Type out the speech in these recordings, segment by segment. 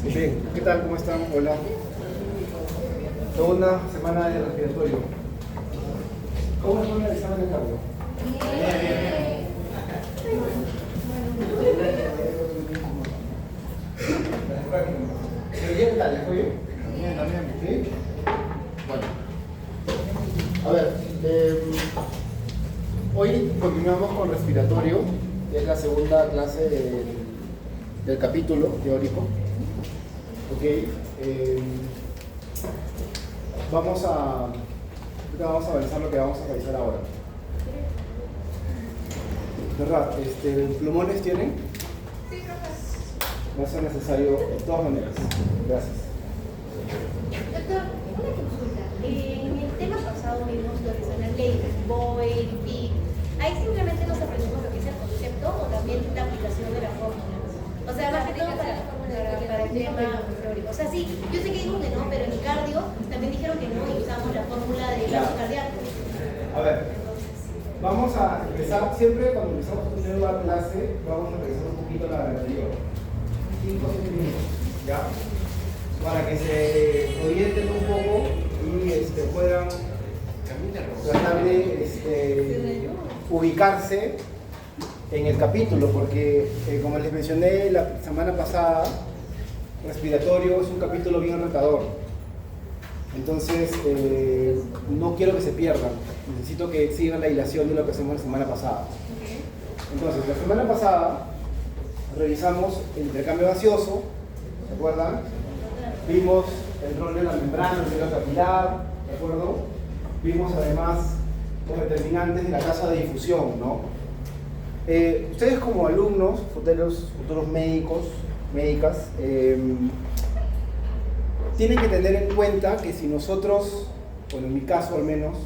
Bien, ¿qué tal? ¿Cómo están? Hola. Segunda semana de respiratorio. ¿Cómo fue el examen de cardio? Bien. ¿Pero ya qué tal? ¿Fue bien? También. ¿Sí? Bueno. A ver, hoy continuamos con respiratorio, que es la segunda clase del capítulo teórico. Ok, vamos a avanzar lo que vamos a realizar ahora. ¿Verdad? ¿Plumones tienen? Sí, profe. Va a ser necesario de todas maneras. Gracias. Doctor, una consulta. En el tema pasado vimos lo que son las leyes, Boyle, Fick. Ahí simplemente nos aprendimos lo que es el concepto o también la aplicación de la fórmula. O sea, más que todo para el tema teórico. O sea, sí, yo sé que digo que no, pero en cardio también dijeron que no y usamos la fórmula de gasto cardíaco. A ver, vamos a empezar, siempre cuando empezamos una nueva clase, vamos a revisar un poquito la anterior. 5 o 7 minutos, ¿ya? Para que se orienten un poco y puedan tratar de ubicarse en el capítulo, porque como les mencioné la semana pasada, respiratorio es un capítulo bien retador. Entonces, no quiero que se pierdan. Necesito que sigan la hilación de lo que hacemos la semana pasada. Entonces, la semana pasada revisamos el intercambio gaseoso, ¿se acuerdan? Vimos el rol de la membrana, el hielo capilar, ¿de acuerdo? Vimos además los determinantes de la tasa de difusión, ¿no? Ustedes como alumnos, futuros médicos, médicas, tienen que tener en cuenta que si nosotros, bueno, en mi caso al menos,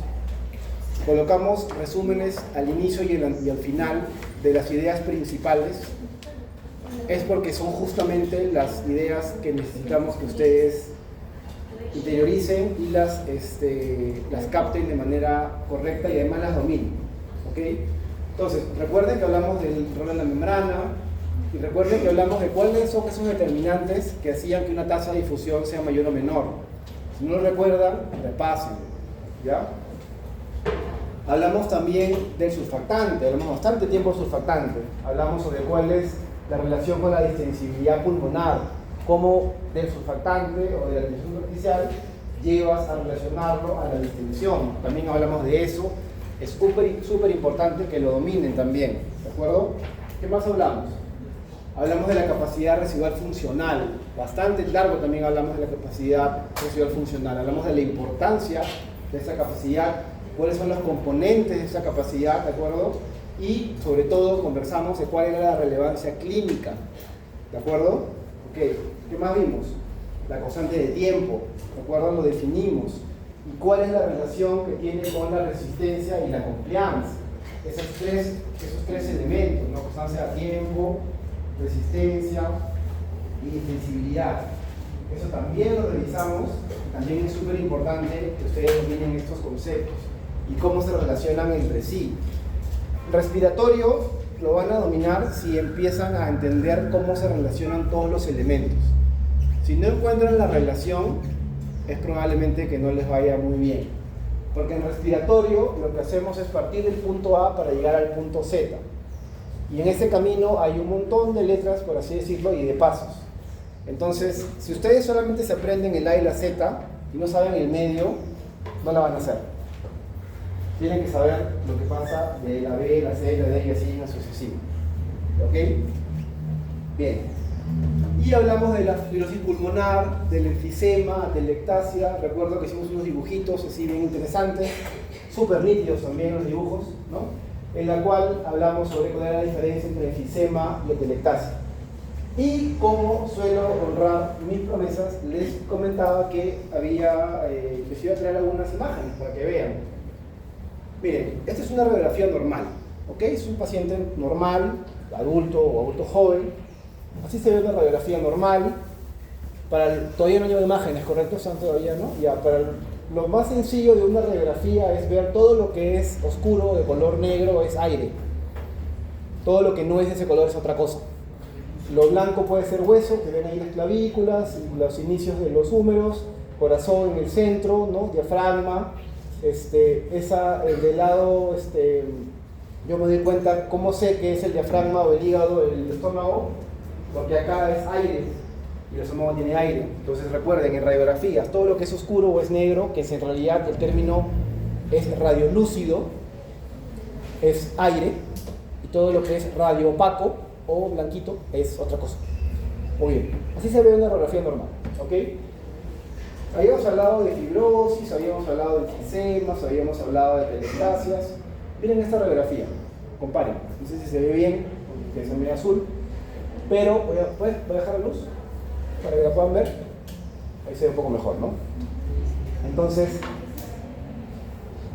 colocamos resúmenes al inicio y al final de las ideas principales, es porque son justamente las ideas que necesitamos que ustedes interioricen y las capten de manera correcta y además las dominen, ¿ok? Entonces, recuerden que hablamos del rol de la membrana y recuerden que hablamos de cuáles son esos determinantes que hacían que una tasa de difusión sea mayor o menor. Si no lo recuerdan, repasen, ¿ya? Hablamos también del surfactante, hablamos bastante tiempo del surfactante. Hablamos sobre cuál es la relación con la distensibilidad pulmonar, cómo del surfactante o de la tensión artificial llevas a relacionarlo a la distensión. También hablamos de eso. Es súper importante que lo dominen también, ¿de acuerdo? ¿Qué más hablamos? Hablamos de la capacidad residual funcional, bastante largo también hablamos de la capacidad residual funcional, hablamos de la importancia de esa capacidad, cuáles son los componentes de esa capacidad, ¿de acuerdo? Y sobre todo conversamos de cuál era la relevancia clínica, ¿de acuerdo? Ok, ¿qué más vimos? La constante de tiempo, ¿de acuerdo? Lo definimos. ¿Y cuál es la relación que tiene con la resistencia y la compliance? Esos tres elementos, ¿no? Constancia de tiempo, resistencia y sensibilidad. Eso también lo revisamos. También es súper importante que ustedes dominen estos conceptos y cómo se relacionan entre sí. Respiratorio lo van a dominar si empiezan a entender cómo se relacionan todos los elementos. Si no encuentran la relación, es probablemente que no les vaya muy bien. Porque en respiratorio lo que hacemos es partir del punto A para llegar al punto Z. Y en ese camino hay un montón de letras, por así decirlo, y de pasos. Entonces, si ustedes solamente se aprenden el A y la Z y no saben el medio, no la van a hacer. Tienen que saber lo que pasa de la B, la C, la D y así en sucesivo. ¿Ok? Bien. Y hablamos de la fibrosis pulmonar, del enfisema, de la ectasia. Recuerdo que hicimos unos dibujitos así bien interesantes, súper nítidos también los dibujos, ¿no? En la cual hablamos sobre cuál era la diferencia entre el enfisema y la ectasia. Y como suelo honrar mis promesas, les comentaba que les iba a traer algunas imágenes para que vean. Miren, esta es una radiografía normal, ¿ok? Es un paciente normal, adulto o adulto joven. Así se ve una radiografía normal. Todavía no lleva imágenes, ¿correcto? ¿Están todavía, no? Ya, lo más sencillo de una radiografía es ver todo lo que es oscuro, de color negro, es aire. Todo lo que no es ese color es otra cosa. Lo blanco puede ser hueso, que ven ahí las clavículas, los inicios de los húmeros, corazón en el centro, ¿no? Diafragma. Del lado, yo me doy cuenta cómo sé que es el diafragma o el hígado, el estómago, porque acá es aire y el estómago tiene aire. Entonces recuerden, en radiografías, todo lo que es oscuro o es negro, que es en realidad el término es radiolúcido, es aire, y todo lo que es radio opaco o blanquito es otra cosa. Muy bien, así se ve una radiografía normal, ¿ok? Habíamos hablado de fibrosis, habíamos hablado de enfisemas, habíamos hablado de telestasias. Miren esta radiografía, comparen. No sé si se ve bien, porque se ve azul, pero voy a dejar la luz para que la puedan ver. Ahí se ve un poco mejor, ¿no? Entonces,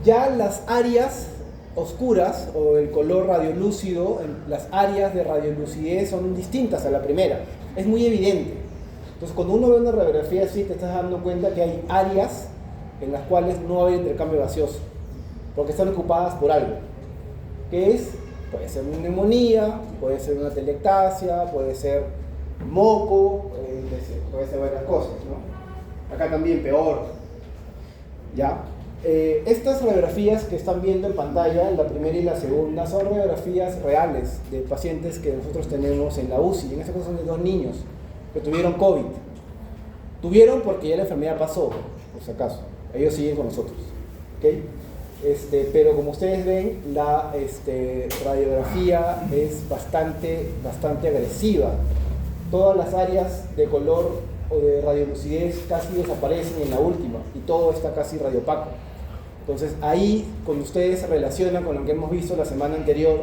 ya las áreas oscuras o el color radiolúcido, las áreas de radiolucidez son distintas a la primera. Es muy evidente. Entonces, cuando uno ve una radiografía así, te estás dando cuenta que hay áreas en las cuales no va a haber intercambio gaseoso, porque están ocupadas por algo. ¿Qué es? Puede ser una neumonía, puede ser una telectasia, puede ser moco, puede ser varias cosas, ¿no? Acá también peor. ¿Ya? Estas radiografías que están viendo en pantalla, la primera y la segunda, son radiografías reales de pacientes que nosotros tenemos en la UCI. En este caso son de 2 niños que tuvieron COVID. Tuvieron porque ya la enfermedad pasó, por si acaso. Ellos siguen con nosotros. ¿Okay? Pero como ustedes ven, la radiografía es bastante agresiva. Todas las áreas de color o de radiolucidez casi desaparecen en la última y todo está casi radiopaco. Entonces ahí, cuando ustedes se relacionan con lo que hemos visto la semana anterior,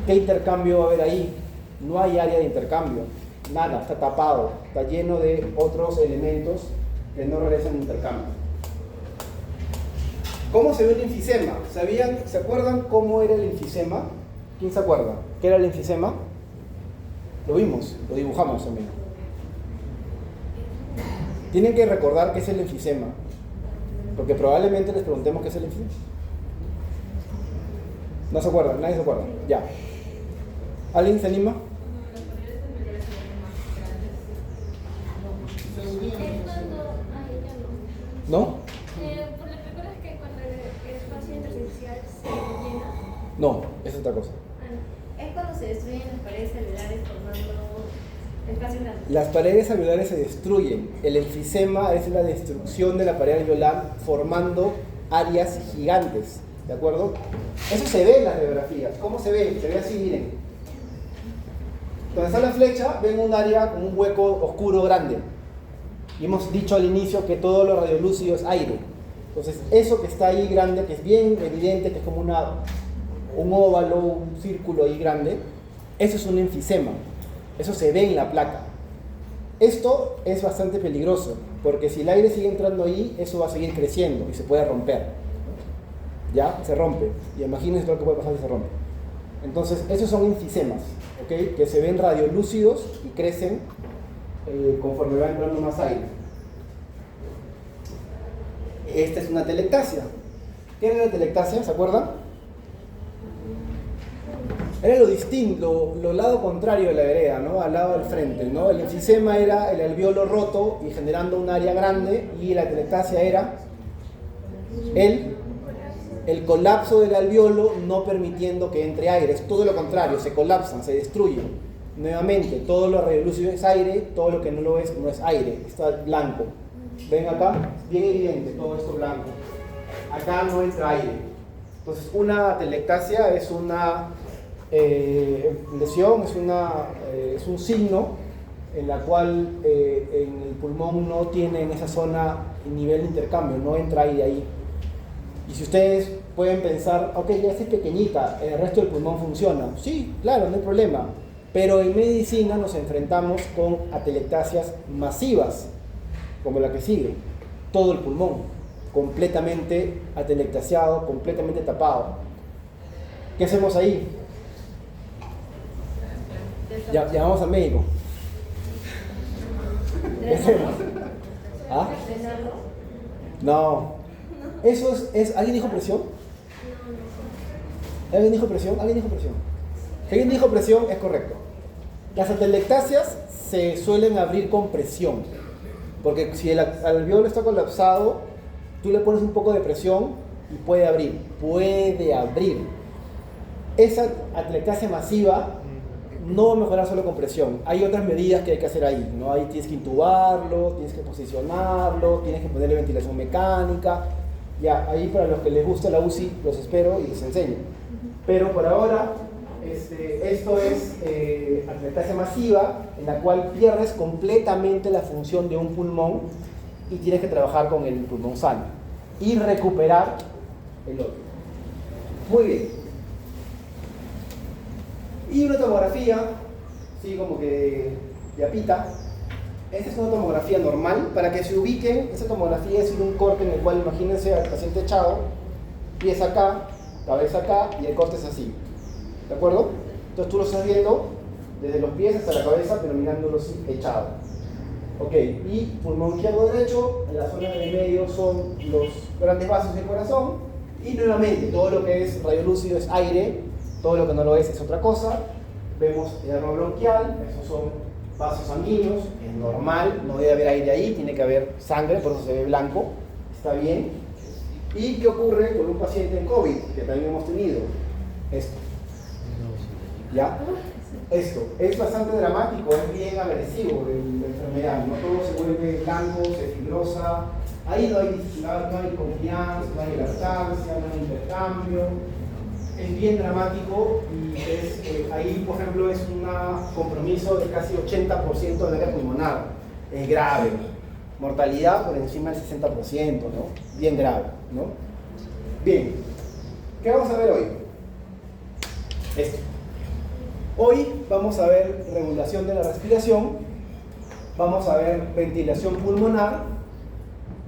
¿qué intercambio va a haber ahí? No hay área de intercambio, nada, está tapado, está lleno de otros elementos que no realizan intercambio. ¿Cómo se ve el enfisema? ¿Se acuerdan cómo era el enfisema? ¿Quién se acuerda? ¿Qué era el enfisema? Lo vimos, lo dibujamos también. Tienen que recordar qué es el enfisema, porque probablemente les preguntemos qué es el enfisema. ¿No se acuerdan? ¿Nadie se acuerda? Ya. ¿Alguien se anima? ¿No? ¿Recuerdas que cuando el espacio intersticial se llena? No, es otra cosa. Es cuando se destruyen las paredes celulares formando espacios grandes. Las paredes alveolares se destruyen. El enfisema es la destrucción de la pared alveolar formando áreas gigantes. ¿De acuerdo? Eso se ve en las radiografías. ¿Cómo se ve? Se ve así, miren. Donde está la flecha, ven un área con un hueco oscuro grande. Y hemos dicho al inicio que todo lo radiolúcido es aire. Entonces, eso que está ahí grande, que es bien evidente, que es como un óvalo, un círculo ahí grande, eso es un enfisema. Eso se ve en la placa. Esto es bastante peligroso, porque si el aire sigue entrando ahí, eso va a seguir creciendo y se puede romper. ¿Ya? Se rompe. Y imagínense lo que puede pasar si se rompe. Entonces, esos son enfisemas, ¿ok? Que se ven radiolúcidos y crecen conforme va entrando más aire. Esta es una telectasia. ¿Qué era la telectasia? ¿Se acuerdan? Era lo distinto, lo lado contrario de la vereda, ¿no? Al lado del frente, ¿no? El enfisema era el alveolo roto y generando un área grande, y la telectasia era el colapso del alveolo no permitiendo que entre aire. Es todo lo contrario, se colapsan, se destruyen. Nuevamente, todo lo radiolúcido es aire, todo lo que no lo es no es aire, está blanco. Ven acá, bien evidente, todo esto blanco. Acá no entra aire. Entonces, una telectasia es una lesión, es un signo en la cual en el pulmón no tiene en esa zona nivel de intercambio, no entra aire ahí. Y si ustedes pueden pensar, ok, ya es pequeñita, el resto del pulmón funciona. Sí, claro, no hay problema. Pero en medicina nos enfrentamos con atelectasias masivas, como la que sigue. Todo el pulmón, completamente atelectasiado, completamente tapado. ¿Qué hacemos ahí? Llamamos al médico. ¿Qué hacemos? ¿Ah? No. Eso es. ¿Alguien dijo presión? ¿Alguien dijo presión? ¿Alguien dijo presión? ¿Alguien dijo presión? Es correcto. Las atelectasias se suelen abrir con presión, porque si el alveolo está colapsado, tú le pones un poco de presión y puede abrir. Esa atelectasia masiva no va a mejorar solo con presión. Hay otras medidas que hay que hacer ahí, ¿no? Ahí tienes que intubarlo, tienes que posicionarlo, tienes que ponerle ventilación mecánica. Ya, ahí para los que les gusta la UCI, los espero y les enseño. Pero por ahora, esto es atelectasia masiva, en la cual pierdes completamente la función de un pulmón y tienes que trabajar con el pulmón sano y recuperar el otro. Muy bien. Y una tomografía, sí, como que de apita. Esta es una tomografía normal. Para que se ubiquen, esta tomografía es un corte en el cual, imagínense al paciente echado, pies acá, cabeza acá, y el corte es así. ¿De acuerdo? Entonces tú lo estás viendo desde los pies hasta la cabeza, pero mirándolo echado. Ok, y pulmón izquierdo derecho, en la zona del medio son los grandes vasos del corazón, y nuevamente todo lo que es radiolúcido es aire, todo lo que no lo es otra cosa. Vemos el arma bronquial, esos son vasos sanguíneos, es normal, no debe haber aire ahí, tiene que haber sangre, por eso se ve blanco, está bien. ¿Y qué ocurre con un paciente en COVID, que también hemos tenido? Esto. ¿Ya? Esto es bastante dramático, es bien agresivo la enfermedad, no todo se vuelve blanco, se fibrosa, ahí no hay confianza, no hay lactancia, no hay intercambio, es bien dramático y ahí, por ejemplo, es un compromiso de casi 80% del área pulmonar, es grave, mortalidad por encima del 60%, ¿no? Bien grave, ¿no? Bien, ¿qué vamos a ver hoy? Esto. Hoy vamos a ver regulación de la respiración, vamos a ver ventilación pulmonar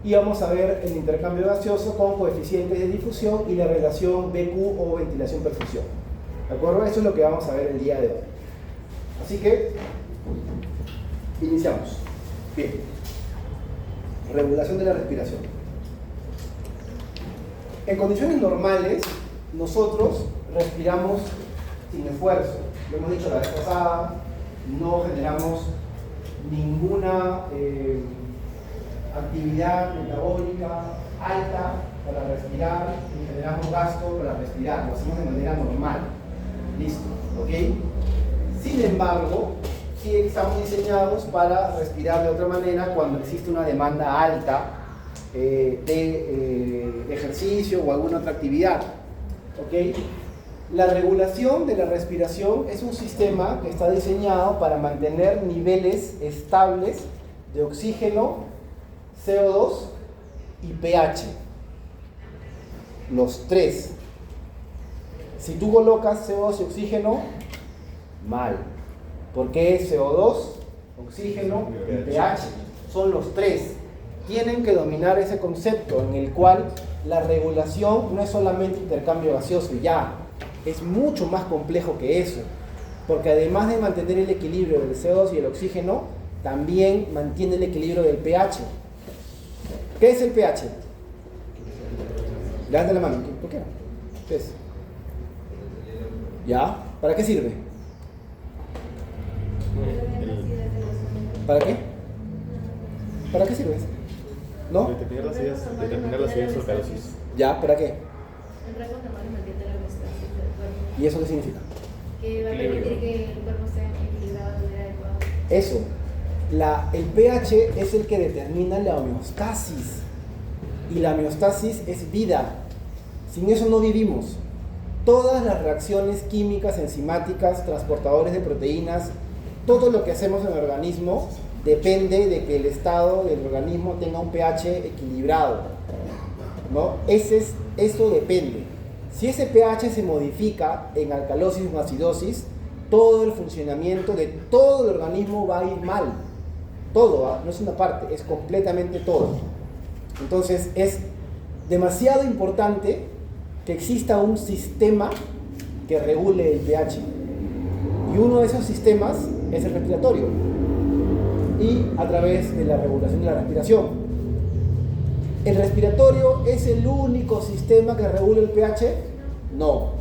y vamos a ver el intercambio gaseoso con coeficientes de difusión y la relación BQ o ventilación-perfusión. ¿De acuerdo? Eso es lo que vamos a ver el día de hoy. Así que, iniciamos. Bien. Regulación de la respiración. En condiciones normales, nosotros respiramos sin esfuerzo. Lo hemos dicho la vez pasada, no generamos ninguna actividad metabólica alta para respirar, ni generamos gasto para respirar, lo hacemos de manera normal. Listo, ¿ok? Sin embargo, sí estamos diseñados para respirar de otra manera cuando existe una demanda alta de ejercicio o alguna otra actividad, ¿ok? La regulación de la respiración es un sistema que está diseñado para mantener niveles estables de oxígeno, CO2 y pH. Los tres. Si tú colocas CO2 y oxígeno, mal. ¿Por qué CO2, oxígeno y pH? Son los tres. Tienen que dominar ese concepto en el cual la regulación no es solamente intercambio gaseoso y ya. Es mucho más complejo que eso, porque además de mantener el equilibrio del CO2 y el oxígeno, también mantiene el equilibrio del pH. ¿Qué es el pH? Levanta la mano, ¿por qué? ¿Qué es? ¿Ya? ¿Para qué sirve? ¿Para qué? ¿Para qué sirve? ¿No? Determinar las ideas alcalosis. ¿Ya? ¿Para qué? El rango normal mantiene la homeostasis del cuerpo. ¿Y eso qué significa? Que va a permitir que el cuerpo esté equilibrado de manera adecuada. Eso. El pH es el que determina la homeostasis. Y la homeostasis es vida. Sin eso no vivimos. Todas las reacciones químicas, enzimáticas, transportadores de proteínas, todo lo que hacemos en el organismo depende de que el estado del organismo tenga un pH equilibrado, ¿no? Eso depende. Si ese pH se modifica en alcalosis o acidosis, todo el funcionamiento de todo el organismo va a ir mal. Todo, ¿eh? No es una parte, es completamente todo. Entonces es demasiado importante que exista un sistema que regule el pH. Y uno de esos sistemas es el respiratorio. Y a través de la regulación de la respiración. ¿El respiratorio es el único sistema que regula el pH? No.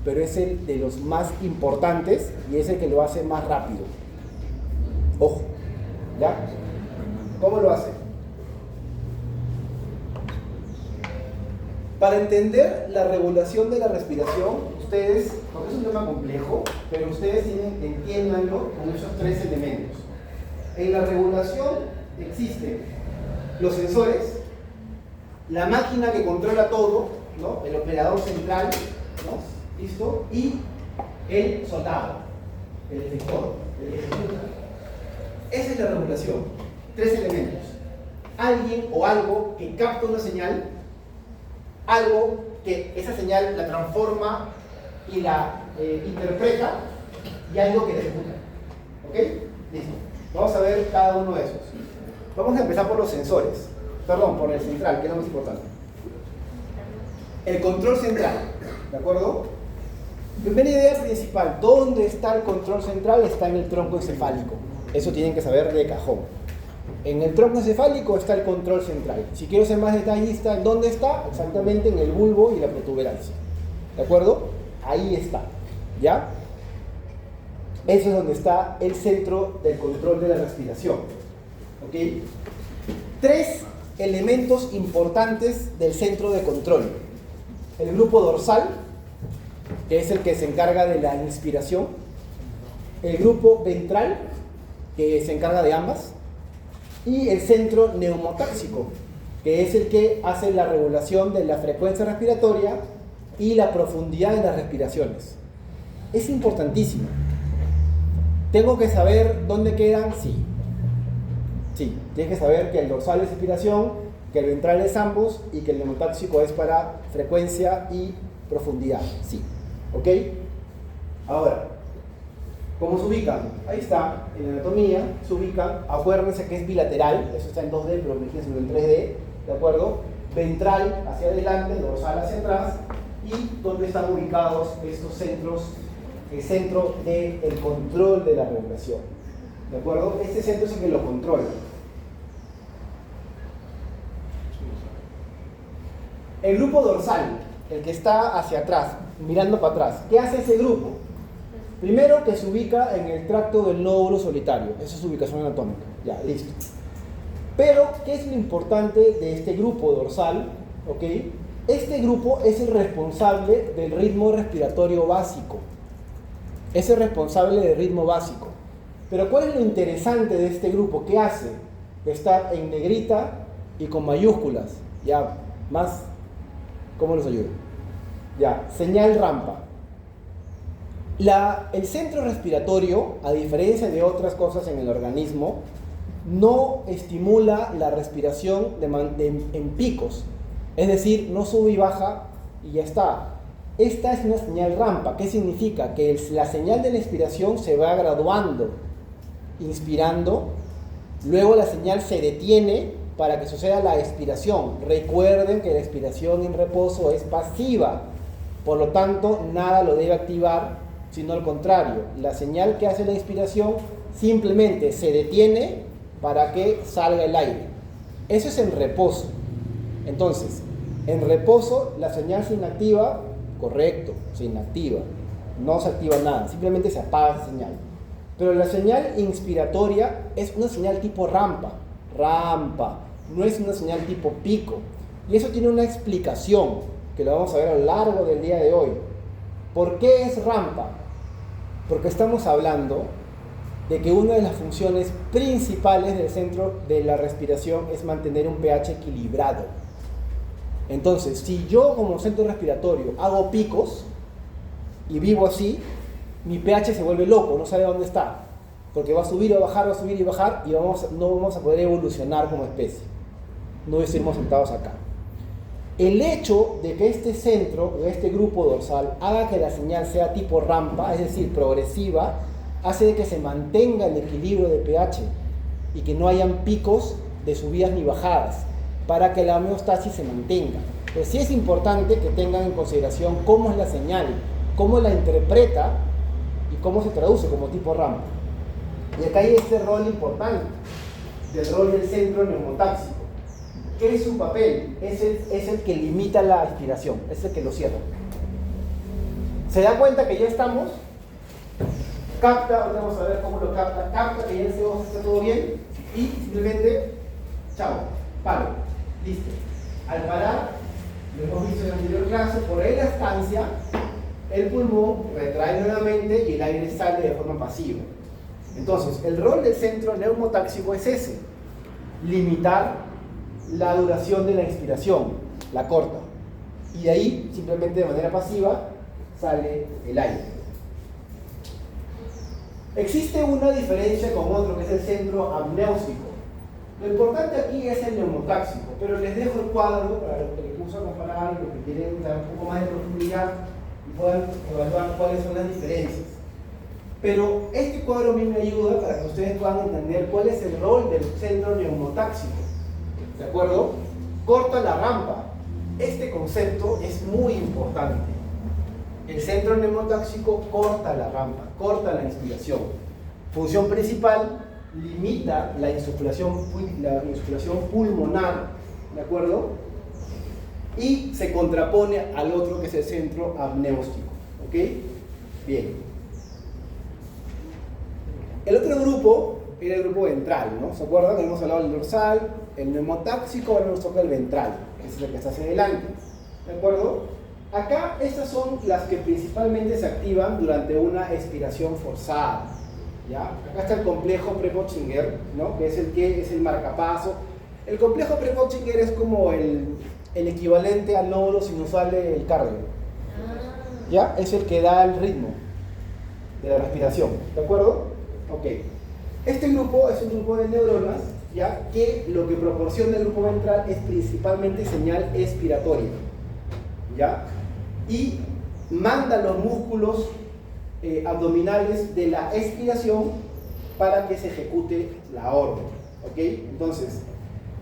pero es el de los más importantes y es el que lo hace más rápido. Ojo, ¿ya? ¿Cómo lo hace? Para entender la regulación de la respiración, ustedes, porque es un tema complejo, pero ustedes entiéndanlo con esos tres elementos. En la regulación existen los sensores, la máquina que controla todo, ¿no? El operador central, ¿no? ¿Listo? Y el soldado, el efector, el ejecutor. Esa es la regulación. Tres elementos. Alguien o algo que capta una señal, algo que esa señal la transforma y la interpreta, y algo que la ejecuta. ¿Ok? Listo. Vamos a ver cada uno de esos. Vamos a empezar por los sensores. Perdón, por el central, que es lo más importante. El control central. ¿De acuerdo? Primera idea principal. ¿Dónde está el control central? Está en el tronco encefálico. Eso tienen que saber de cajón. En el tronco encefálico está el control central. Si quiero ser más detallista, ¿dónde está? Exactamente en el bulbo y la protuberancia. ¿De acuerdo? Ahí está. ¿Ya? Eso es donde está el centro del control de la respiración. ¿Ok? Tres elementos importantes del centro de control. El grupo dorsal, que es el que se encarga de la inspiración. El grupo ventral, que se encarga de ambas. Y el centro neumotáxico, que es el que hace la regulación de la frecuencia respiratoria y la profundidad de las respiraciones. Es importantísimo. ¿Tengo que saber dónde quedan? Sí. Sí, tienes que saber que el dorsal es inspiración, que el ventral es ambos y que el neumotáxico es para frecuencia y profundidad. Sí. ¿Ok? Ahora, ¿cómo se ubican? Ahí está, en la anatomía se ubican, acuérdense que es bilateral, eso está en 2D, pero fíjense en 3D, ¿de acuerdo? Ventral hacia adelante, dorsal hacia atrás, y dónde están ubicados estos centros, el centro del control de la regulación, ¿de acuerdo? Este centro es el que lo controla. El grupo dorsal, el que está hacia atrás, mirando para atrás, ¿qué hace ese grupo? Primero, que se ubica en el tracto del nódulo solitario. Esa es su ubicación anatómica. Ya, listo. Pero, ¿qué es lo importante de este grupo dorsal? ¿Ok? Este grupo es el responsable del ritmo respiratorio básico. Es el responsable del ritmo básico. Pero, ¿cuál es lo interesante de este grupo? ¿Qué hace? Está en negrita y con mayúsculas. Ya, más. ¿Cómo los ayudo? Ya, señal rampa. El centro respiratorio, a diferencia de otras cosas en el organismo, no estimula la respiración en picos. Es decir, no sube y baja y ya está. Esta es una señal rampa. ¿Qué significa? Que la señal de la inspiración se va graduando, inspirando, luego la señal se detiene para que suceda la expiración. Recuerden que la expiración en reposo es pasiva, por lo tanto, nada lo debe activar, sino al contrario, la señal que hace la inspiración simplemente se detiene para que salga el aire. Eso es en reposo. Entonces, en reposo la señal se inactiva, correcto, se inactiva, no se activa nada, simplemente se apaga esa señal. Pero la señal inspiratoria es una señal tipo rampa, no es una señal tipo pico. Y eso tiene una explicación que lo vamos a ver a lo largo del día de hoy. ¿Por qué es rampa? Porque estamos hablando de que una de las funciones principales del centro de la respiración es mantener un pH equilibrado. Entonces, si yo como centro respiratorio hago picos y vivo así, mi pH se vuelve loco, no sabe dónde está, porque va a subir o bajar, va a subir y bajar, y no vamos a poder evolucionar como especie. No estemos sentados acá. El hecho de que este centro, o este grupo dorsal, haga que la señal sea tipo rampa, es decir, progresiva, hace de que se mantenga el equilibrio de pH y que no hayan picos de subidas ni bajadas, para que la homeostasis se mantenga. Pero sí es importante que tengan en consideración cómo es la señal, cómo la interpreta y cómo se traduce como tipo rampa. Y acá hay este rol importante, del rol del centro neumotáxico. ¿Qué es su papel? Es el que limita la expiración, es el que lo cierra. ¿Se da cuenta que ya estamos? Capta, ahora vamos a ver cómo lo capta. Capta que ya el CO2 está todo bien y simplemente, chao, paro, listo. Al parar, lo hemos visto en la anterior clase, por elastancia, el pulmón retrae nuevamente y el aire sale de forma pasiva. Entonces, el rol del centro neumotáxico es ese: limitar la duración de la inspiración, la corta. Y de ahí, simplemente de manera pasiva, sale el aire. Existe una diferencia con otro, que es el centro amniótico. Lo importante aquí es el neumotáxico, pero les dejo el cuadro para los que les gusta comparar y los que quieren dar un poco más de profundidad y puedan evaluar cuáles son las diferencias. Pero este cuadro a mí me ayuda para que ustedes puedan entender cuál es el rol del centro neumotáxico. ¿De acuerdo? Corta la rampa. Este concepto es muy importante. El centro neumotáxico corta la rampa, corta la inspiración. Función principal: limita la insuflación pulmonar, ¿de acuerdo? Y se contrapone al otro, que es el centro amniótico. ¿Ok? Bien. El otro grupo era el grupo ventral, ¿no? ¿Se acuerdan? Hemos hablado del dorsal, el neumotáxico, ahora nos toca el ventral, que es el que está hacia adelante. ¿De acuerdo? Acá estas son las que principalmente se activan durante una expiración forzada. ¿Ya? Acá está el complejo Prevotchinger, ¿no? Que es el marcapaso. El complejo Prevotchinger es como el equivalente al nódulo sinusal del cardio. ¿Ya? Es el que da el ritmo de la respiración. ¿De acuerdo? Ok. Este grupo es un grupo de neuronas, ¿ya? Que lo que proporciona el grupo ventral es principalmente señal expiratoria, ¿ya? Y manda los músculos abdominales de la expiración para que se ejecute la orden. ¿Ok? Entonces,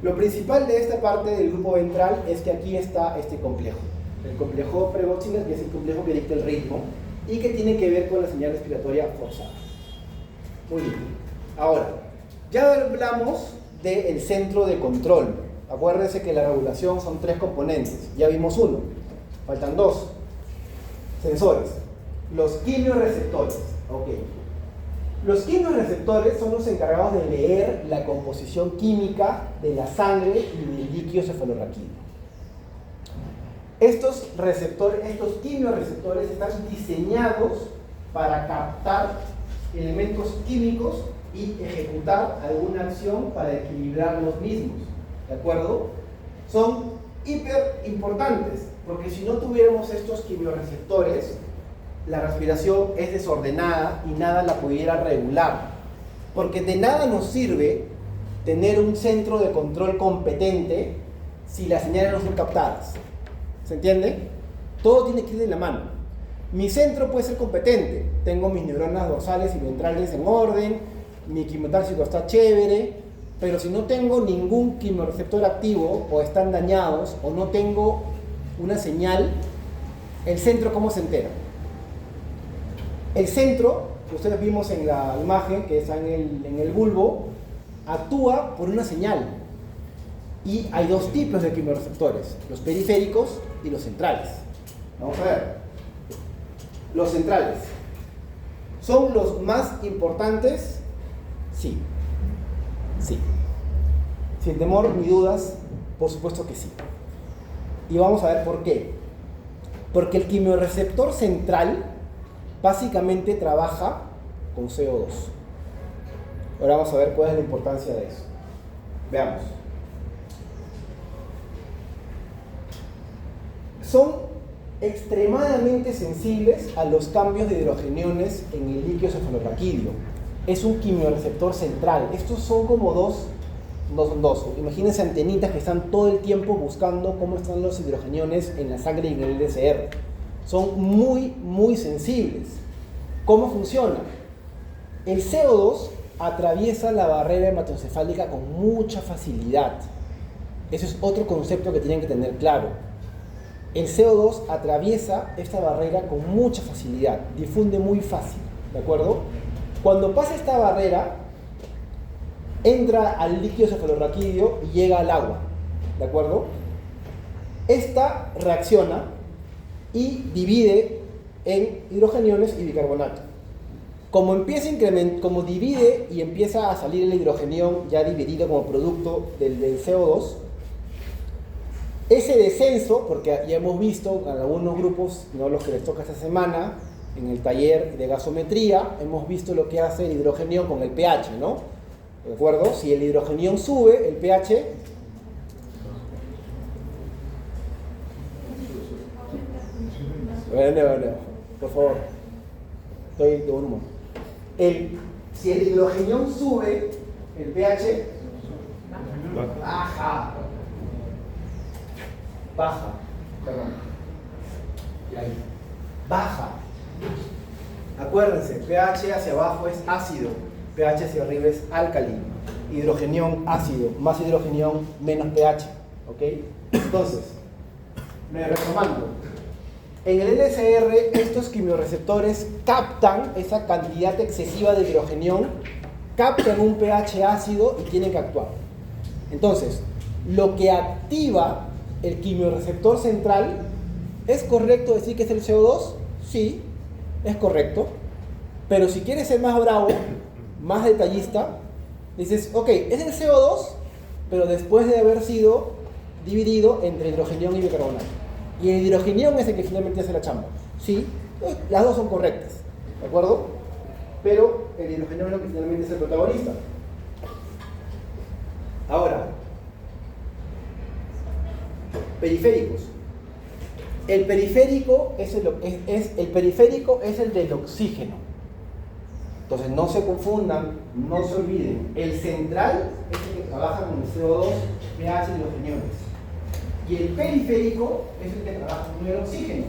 lo principal de esta parte del grupo ventral es que aquí está este complejo, el complejo Prevotchinger, que es el complejo que dicta el ritmo y que tiene que ver con la señal expiratoria forzada. Muy bien. Ahora, ya hablamos del centro de control. Acuérdense que la regulación son 3 componentes. Ya vimos uno. Faltan 2. Sensores. Los quimiorreceptores. Ok. Los quimiorreceptores son los encargados de leer la composición química de la sangre y del líquido cefalorraquídeo. Estos quimiorreceptores están diseñados para captar elementos químicos y ejecutar alguna acción para equilibrar los mismos. ¿De acuerdo? Son hiper importantes, porque si no tuviéramos estos quimiorreceptores, la respiración es desordenada y nada la pudiera regular. Porque de nada nos sirve tener un centro de control competente si las señales no son captadas. ¿Se entiende? Todo tiene que ir de la mano. Mi centro puede ser competente. Tengo mis neuronas dorsales y ventrales en orden, mi quimiotáxico está chévere, pero si no tengo ningún quimiorreceptor activo, o están dañados, o no tengo una señal, ¿el centro cómo se entera? El centro, que ustedes vimos en la imagen que está en el bulbo, actúa por una señal. Y hay 2 tipos de quimiorreceptores: los periféricos y los centrales. Vamos a ver. Los centrales. ¿Son los más importantes? Sí. Sí. Sin temor ni dudas, por supuesto que sí. Y vamos a ver por qué. Porque el quimiorreceptor central básicamente trabaja con CO2. Ahora vamos a ver cuál es la importancia de eso. Veamos. Son extremadamente sensibles a los cambios de hidrogeniones en el líquido cefalorraquídeo. Es un quimiorreceptor central. Estos son como dos. Imagínense antenitas que están todo el tiempo buscando cómo están los hidrogeniones en la sangre y en el LCR. Son muy, muy sensibles. ¿Cómo funciona? El CO2 atraviesa la barrera hematoencefálica con mucha facilidad. Ese es otro concepto que tienen que tener claro. El CO2 atraviesa esta barrera con mucha facilidad, difunde muy fácil, ¿de acuerdo? Cuando pasa esta barrera, entra al líquido cefalorraquídeo y llega al agua, ¿de acuerdo? Esta reacciona y divide en hidrogeniones y bicarbonato. Como empieza como divide y empieza a salir el hidrogenión ya dividido como producto del CO2, ese descenso, porque ya hemos visto en algunos grupos, no los que les toca esta semana, en el taller de gasometría, hemos visto lo que hace el hidrogenión con el pH, ¿no? ¿De acuerdo? Si el hidrogenión sube, el pH bueno, por favor, estoy de buen humor. Si el hidrogenión sube, el pH baja, perdón, y ahí, baja. Acuérdense, pH hacia abajo es ácido, pH hacia arriba es álcali. Hidrogenión ácido, más hidrogenión, menos pH, ¿ok? Entonces, retomando. En el LSR, estos quimiorreceptores captan esa cantidad excesiva de hidrogenión, captan un pH ácido y tienen que actuar. Entonces, lo que activa el quimiorreceptor central, ¿es correcto decir que es el CO2? Sí, es correcto. Pero si quieres ser más bravo, más detallista, dices, ok, es el CO2, pero después de haber sido dividido entre hidrogenión y bicarbonato. Y el hidrogenión es el que finalmente hace la chamba. Sí, las dos son correctas, ¿de acuerdo? Pero el hidrogenión es lo que finalmente es el protagonista. Ahora, periféricos. El periférico es el del oxígeno. Entonces no se confundan, no se olviden. El central es el que trabaja con el CO2, pH y hidrogeniones. Y el periférico es el que trabaja con el oxígeno.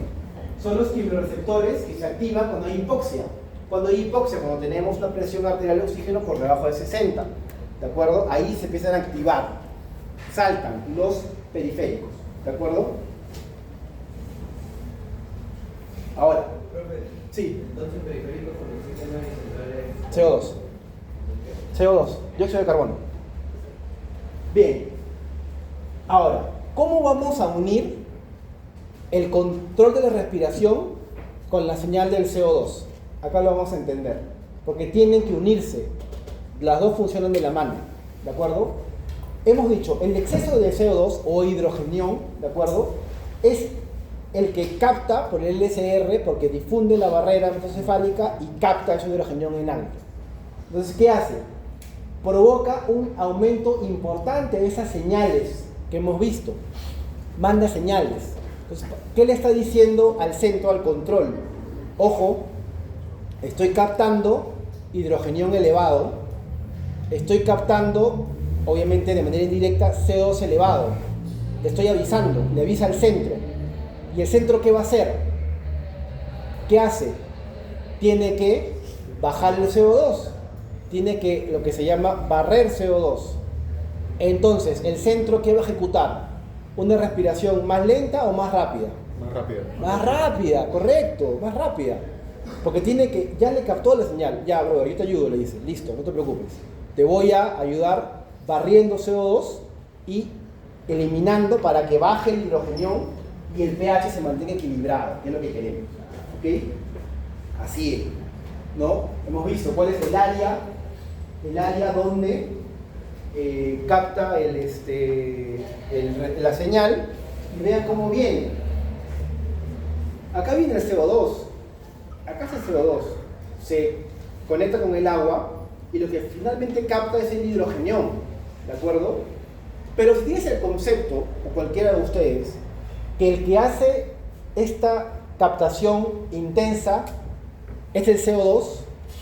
Son los quimiorreceptores que se activan cuando hay hipoxia. Cuando hay hipoxia, cuando tenemos una presión arterial de oxígeno por debajo de 60. ¿De acuerdo? Ahí se empiezan a activar. Saltan los periféricos. ¿De acuerdo? Ahora. Sí. Entonces periféricos con oxígeno y centrales. CO2. Dióxido de carbono. Bien. Ahora, ¿cómo vamos a unir el control de la respiración con la señal del CO2? Acá lo vamos a entender, porque tienen que unirse, las dos funcionan de la mano, ¿de acuerdo? Hemos dicho, el exceso de CO2 o hidrogenión, ¿de acuerdo? Es el que capta por el LSR, porque difunde la barrera mesocefálica y capta ese hidrogenión en alto. Entonces, ¿qué hace? Provoca un aumento importante de esas señales que hemos visto. Manda señales. Entonces, ¿qué le está diciendo al centro, al control? Ojo, estoy captando hidrogenión elevado, estoy captando, obviamente de manera indirecta, CO2 elevado. Le estoy avisando, le avisa al centro. ¿Y el centro qué va a hacer? ¿Qué hace? Tiene que bajar el CO2. Tiene que, lo que se llama, barrer CO2. Entonces, ¿el centro qué va a ejecutar? ¿Una respiración más lenta o más rápida? Más rápida. Más rápida, correcto, más rápida. Porque tiene que, ya le captó la señal. Ya, brother, yo te ayudo, le dice. Listo, no te preocupes. Te voy a ayudar barriendo CO2 y eliminando para que baje el hidrogenión y el pH se mantenga equilibrado, que es lo que queremos. ¿Ok? Así es. ¿No? Hemos visto cuál es el área donde capta la señal, y vean cómo viene. Acá viene el CO2, acá es el CO2, se conecta con el agua y lo que finalmente capta es el hidrogenión, ¿de acuerdo? Pero si tienes el concepto, o cualquiera de ustedes, que el que hace esta captación intensa es el CO2,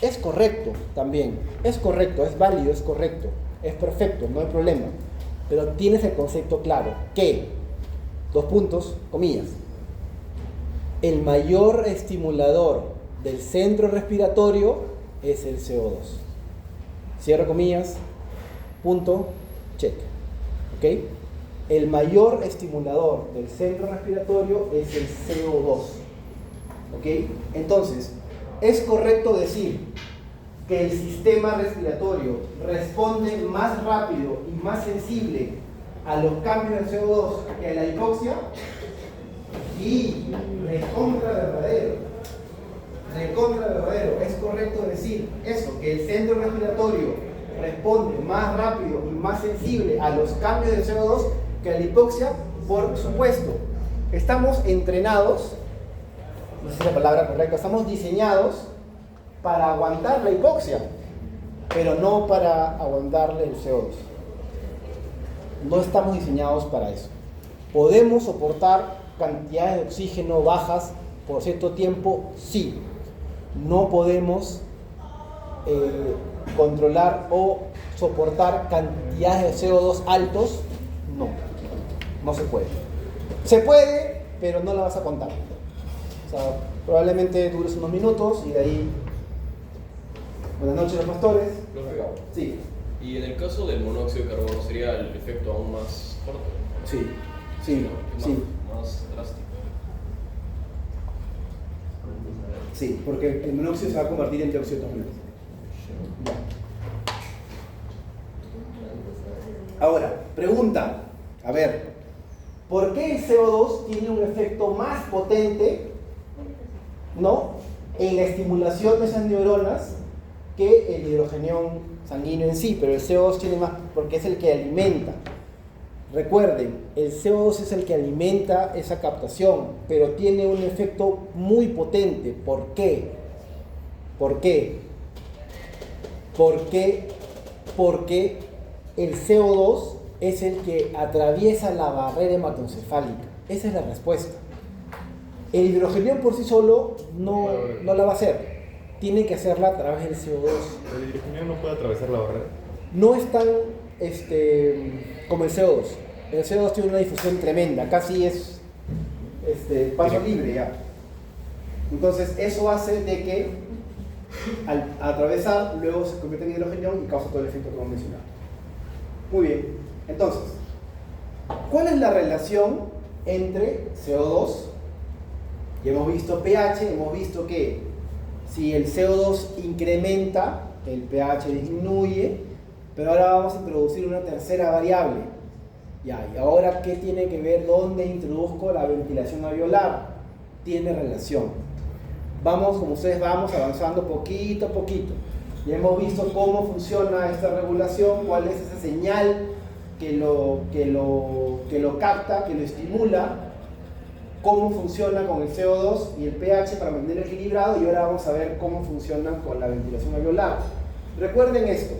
es correcto también, es correcto, es válido, es correcto, es perfecto, no hay problema. Pero tienes el concepto claro, que, dos puntos, comillas, el mayor estimulador del centro respiratorio es el CO2. Cierro comillas, punto, check. ¿Ok? El mayor estimulador del centro respiratorio es el CO2. ¿Ok? Entonces, es correcto decir que el sistema respiratorio responde más rápido y más sensible a los cambios de CO2 que a la hipoxia. Y recontra verdadero. recontra verdadero. Es correcto decir eso, que el centro respiratorio responde más rápido y más sensible a los cambios de CO2 que a la hipoxia, por supuesto. Estamos entrenados, no sé si es la palabra correcta, estamos diseñados para aguantar la hipoxia, pero no para aguantarle el CO2. No estamos diseñados para eso. ¿Podemos soportar cantidades de oxígeno bajas por cierto tiempo? Sí. No podemos controlar o soportar cantidades de CO2 altos. No. No se puede. Se puede, pero no la vas a contar. O sea, probablemente dures unos minutos y de ahí... Buenas noches, los pastores. Sí. Y en el caso del monóxido de carbono, ¿sería el efecto aún más corto? Sí, sí, sí. Más drástico. Sí, porque el monóxido se va a convertir en dióxido de carbono. Ahora, pregunta. A ver, ¿por qué el CO2 tiene un efecto más potente, ¿no?, en la estimulación de esas neuronas que el hidrogenión sanguíneo en sí? Pero el CO2 tiene más, porque es el que alimenta. Recuerden, el CO2 es el que alimenta esa captación, pero tiene un efecto muy potente. ¿Por qué? ¿Por qué? ¿Por qué? Porque el CO2 es el que atraviesa la barrera hematoencefálica. Esa es la respuesta. El hidrogenión por sí solo no la va a hacer. Tiene que hacerla a través del CO2. ¿El hidrogenión no puede atravesar la barrera? No es tan como el CO2. El CO2 tiene una difusión tremenda, casi es paso libre ya. Entonces eso hace de que al atravesar luego se convierte en hidrogenión y causa todo el efecto que hemos mencionado. Muy bien, entonces, ¿cuál es la relación entre CO2? Ya hemos visto pH, hemos visto que si el CO2 incrementa, el pH disminuye, pero ahora vamos a introducir una tercera variable. Ya, y ahora, ¿qué tiene que ver? ¿Dónde introduzco la ventilación alveolar? Tiene relación. Vamos, como ustedes vamos avanzando poquito a poquito. Ya hemos visto cómo funciona esta regulación, cuál es esa señal que lo capta, que lo estimula, cómo funciona con el CO2 y el pH para mantenerlo equilibrado, y ahora vamos a ver cómo funciona con la ventilación alveolar. Recuerden esto,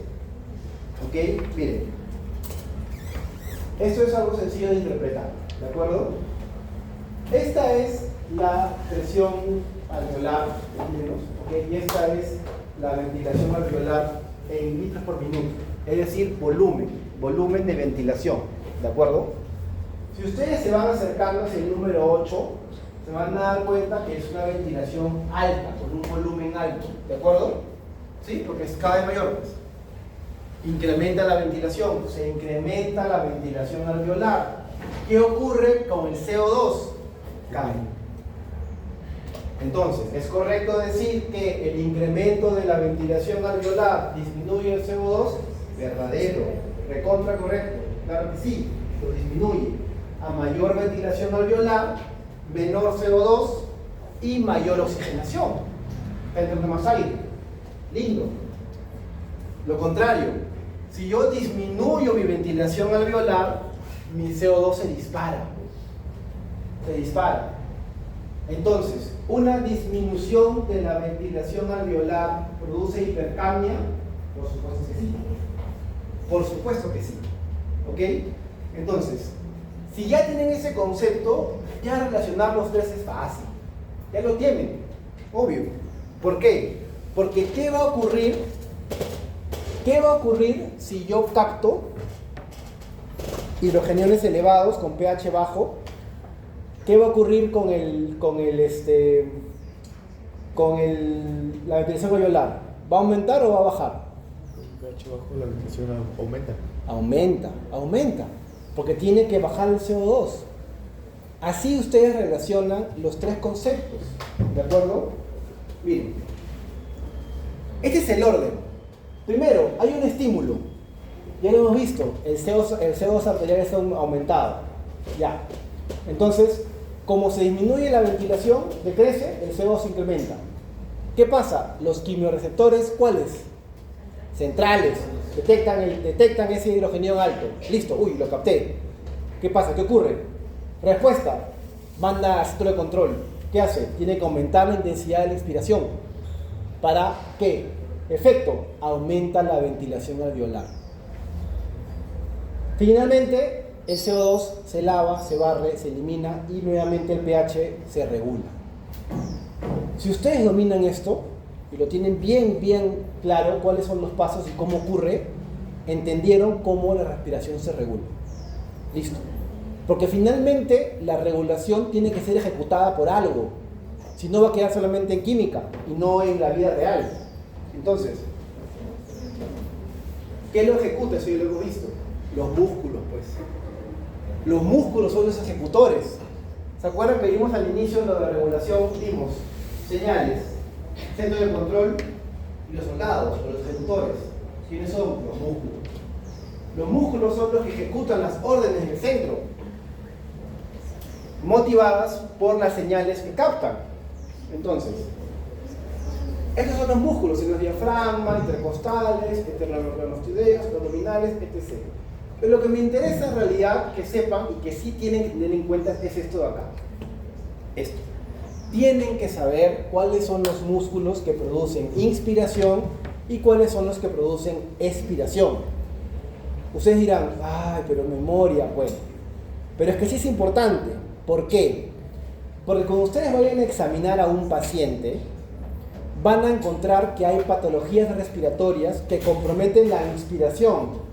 ¿ok? Miren, esto es algo sencillo de interpretar, ¿de acuerdo? Esta es la presión alveolar, ¿ok? Y esta es la ventilación alveolar en litros por minuto, es decir, volumen de ventilación, ¿de acuerdo? Si ustedes se van acercando hacia el número 8, se van a dar cuenta que es una ventilación alta, con un volumen alto, ¿de acuerdo? ¿Sí? Porque es cada vez mayor. Incrementa la ventilación, se incrementa la ventilación alveolar. ¿Qué ocurre con el CO2? Cae. Entonces, ¿es correcto decir que el incremento de la ventilación alveolar disminuye el CO2? Verdadero, recontra correcto, claro que sí, lo disminuye. A mayor ventilación alveolar, menor CO2 y mayor oxigenación. Entra más aire. Lindo. Lo contrario, si yo disminuyo mi ventilación alveolar, mi CO2 se dispara. Se dispara. Entonces, ¿una disminución de la ventilación alveolar produce hipercapnia? Por supuesto que sí. Por supuesto que sí. ¿Ok? Entonces, si ya tienen ese concepto, ya relacionar los tres es fácil. Ya lo tienen. Obvio. ¿Por qué? Porque ¿qué va a ocurrir? ¿Qué va a ocurrir si yo capto hidrogeniones elevados con pH bajo? ¿Qué va a ocurrir con la ventilación alveolar? ¿Va a aumentar o va a bajar? El pH bajo, la ventilación aumenta. Aumenta, porque tiene que bajar el CO2. Así ustedes relacionan los tres conceptos, ¿de acuerdo? Miren, este es el orden. Primero, hay un estímulo. Ya lo hemos visto, el CO2 arterial está aumentado. Ya. Entonces, como se disminuye la ventilación, decrece, el CO2 se incrementa. ¿Qué pasa? Los quimiorreceptores, ¿cuáles? Centrales. Detectan ese hidrogenión alto. Listo, uy, lo capté. ¿Qué pasa? ¿Qué ocurre? Respuesta. Manda a centro de control. ¿Qué hace? Tiene que aumentar la intensidad de la inspiración. ¿Para qué? Efecto. Aumenta la ventilación alveolar. Finalmente, el CO2 se lava, se barre, se elimina y nuevamente el pH se regula. Si ustedes dominan esto y lo tienen bien claro cuáles son los pasos y cómo ocurre, entendieron cómo la respiración se regula. Listo. Porque finalmente la regulación tiene que ser ejecutada por algo. Si no va a quedar solamente en química y no en la vida real. Entonces, ¿qué lo ejecuta? Eso ya lo hemos visto. Los músculos, pues. Los músculos son los ejecutores. ¿Se acuerdan que vimos al inicio de la regulación? Vimos señales, centro de control y los soldados, o los ejecutores. ¿Quiénes son? Los músculos. Los músculos son los que ejecutan las órdenes del centro, motivadas por las señales que captan. Entonces, estos son los músculos, en los diafragmas, intercostales, esternocleidomastoideos, abdominales, etc. Pero lo que me interesa en realidad que sepan y que sí tienen que tener en cuenta es esto de acá. Esto. Tienen que saber cuáles son los músculos que producen inspiración y cuáles son los que producen expiración. Ustedes dirán, ay, pero memoria, bueno. Pero es que sí es importante. ¿Por qué? Porque cuando ustedes vayan a examinar a un paciente, van a encontrar que hay patologías respiratorias que comprometen la inspiración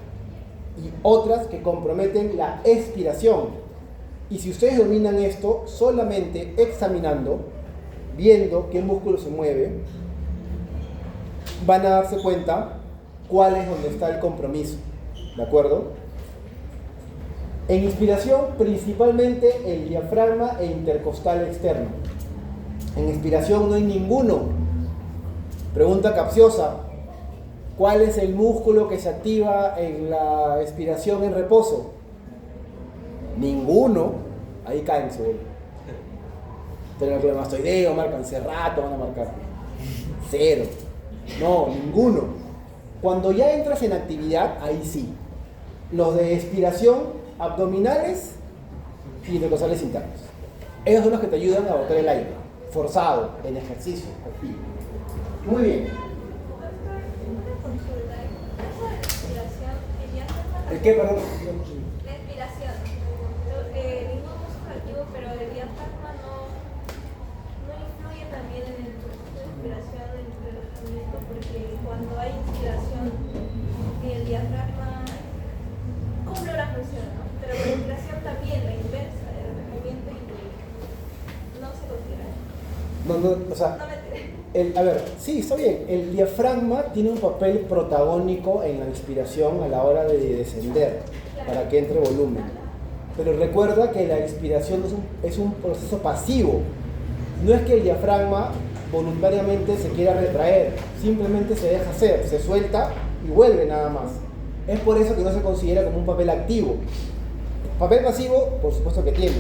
y otras que comprometen la expiración. Y si ustedes dominan esto, solamente examinando, viendo qué músculo se mueve, van a darse cuenta cuál es donde está el compromiso. ¿De acuerdo? En inspiración, principalmente el diafragma e intercostal externo. En expiración no hay ninguno. Pregunta capciosa. ¿Cuál es el músculo que se activa en la expiración en reposo? Ninguno. Ahí caen seguro. Esternocleidomastoideo, marcan cerrato, van a marcar 0. No, ninguno. Cuando ya entras en actividad, ahí sí. Los de expiración, abdominales y intercostales internos. Ellos son los que te ayudan a botar el aire, forzado, en ejercicio activo. Muy bien. ¿El qué, perdón? La respiración. El mismo músculo activo, pero el diafragma no influye también en el proceso de respiración, en el relajamiento, porque cuando hay inspiración, el diafragma cumple una función, ¿no? Pero la inspiración también, la inversa, el relajamiento no se considera. O sea, No me enteré. a ver, sí, está bien. El diafragma tiene un papel protagónico en la inspiración a la hora de descender, para que entre volumen. Pero recuerda que la inspiración es un proceso pasivo. No es que el diafragma voluntariamente se quiera retraer, simplemente se deja hacer, se suelta y vuelve nada más. Es por eso que no se considera como un papel activo. Papel pasivo, por supuesto que tiene,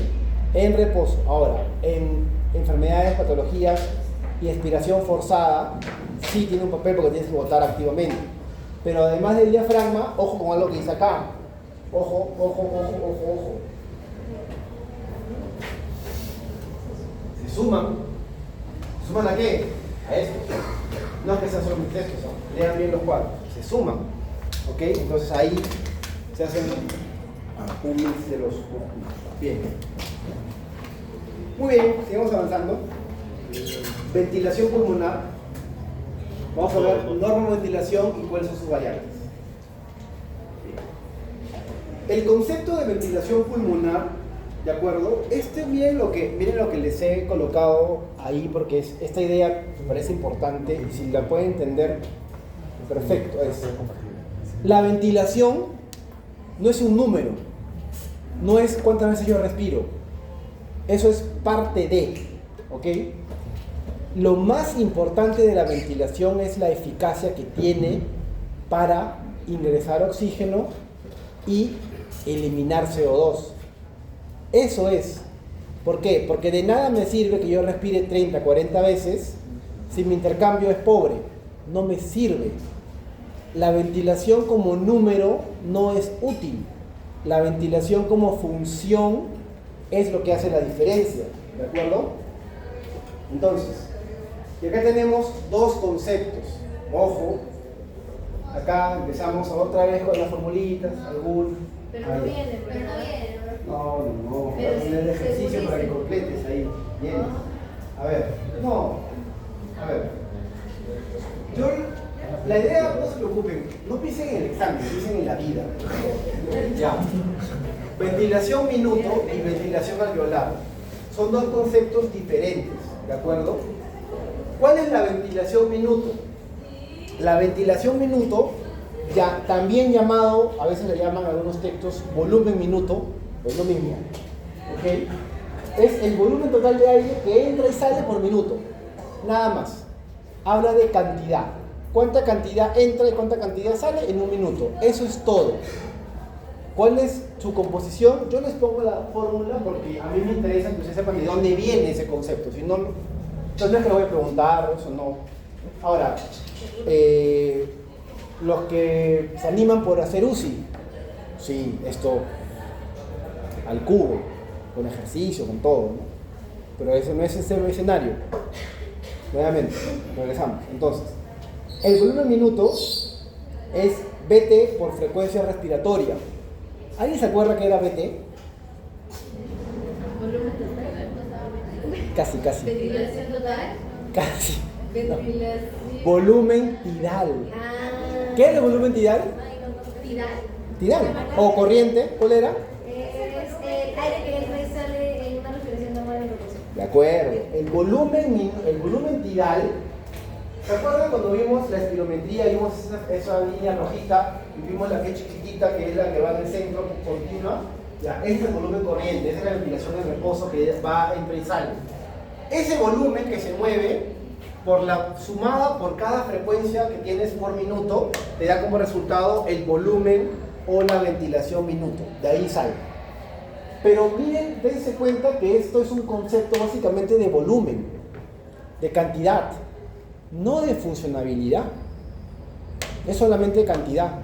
en reposo. Ahora, en enfermedades, patologías y expiración forzada, sí tiene un papel porque tienes que botar activamente. Pero además del diafragma, ojo con algo que dice acá. Ojo, ojo, ojo, ojo, ojo. Se suman. ¿Suman a qué? A esto. No es que sean solo mis textos, ¿no? Lean bien los cuadros. Se suman. ¿Ok? Entonces ahí se hacen un mix de los músculos. Bien. Muy bien, sigamos avanzando. Ventilación pulmonar. Vamos a ver normoventilación y cuáles son sus variables. El concepto de ventilación pulmonar, ¿de acuerdo? Miren lo que les he colocado ahí porque esta idea me parece importante y si la pueden entender, perfecto. La ventilación no es un número, no es cuántas veces yo respiro. Eso es parte de, ¿ok? Lo más importante de la ventilación es la eficacia que tiene para ingresar oxígeno y eliminar CO2. Eso es. ¿Por qué? Porque de nada me sirve que yo respire 30, 40 veces si mi intercambio es pobre? No me sirve. La ventilación como número no es útil. La ventilación como función es lo que hace la diferencia, ¿de acuerdo? Entonces, y acá tenemos dos conceptos. Ojo, acá empezamos otra vez con las formulitas, Pero no viene, No, Pero voy a poner el ejercicio seguramente. para que completes ahí. Bien. A ver, la idea, no se preocupen, no piensen en el examen, piensen en la vida. Ya. Ventilación minuto y ventilación alveolar son dos conceptos diferentes, ¿de acuerdo? ¿Cuál es la ventilación minuto? La ventilación minuto, ya también llamado, a veces le llaman algunos textos volumen minuto, es lo mismo, ¿ok? Es el volumen total de aire que entra y sale por minuto, nada más. Habla de cantidad, cuánta cantidad entra y cuánta cantidad sale en un minuto, eso es todo. ¿Cuál es su composición? Yo les pongo la fórmula porque a mí me interesa que ustedes sepan de dónde viene ese concepto, si no, entonces no es que lo voy a preguntar, eso no. Ahora, los que se animan por hacer UCI, sí, esto al cubo, con ejercicio, con todo, ¿no? Pero eso no es ese escenario. Nuevamente, regresamos. Entonces, el volumen minuto es BT por frecuencia respiratoria. ¿Alguien se acuerda que era BT? Volumen total. Casi. Ventilación total. Casi. Ventilación. Volumen tidal. Ah. ¿Qué es el volumen tidal? Tidal. Tidal. ¿O corriente? ¿Cuál era? Es el aire que entra y sale en una respiración normal en proporción. De acuerdo. El volumen tidal. ¿Se acuerdan cuando vimos la espirometría, vimos esa línea rojita y vimos la que es chiquitita, que es la que va en el centro continua? Ya, ese es el volumen corriente, esa es la ventilación de reposo que va entre y sale. Ese volumen que se mueve por la sumada por cada frecuencia que tienes por minuto, te da como resultado el volumen o la ventilación minuto. De ahí sale. Pero miren, dense cuenta que esto es un concepto básicamente de volumen, de cantidad, no de funcionabilidad. Es solamente cantidad.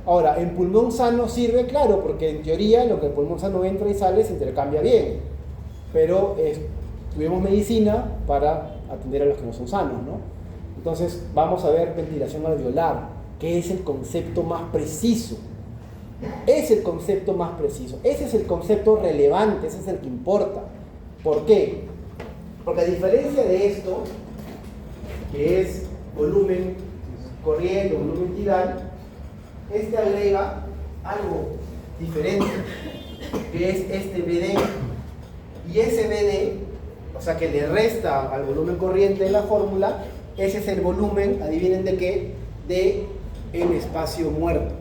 Ahora, en pulmón sano sirve, claro, porque en teoría lo que el pulmón sano entra y sale se intercambia bien. Pero tuvimos medicina para atender a los que no son sanos, ¿no? Entonces, vamos a ver ventilación alveolar, que es el concepto más preciso. Es el concepto más preciso. Ese es el concepto relevante, ese es el que importa. ¿Por qué? Porque a diferencia de esto, que es volumen corriente, volumen tidal, este agrega algo diferente, que es este BD. Y ese BD, o sea que le resta al volumen corriente de la fórmula, ese es el volumen, adivinen de qué, de el espacio muerto.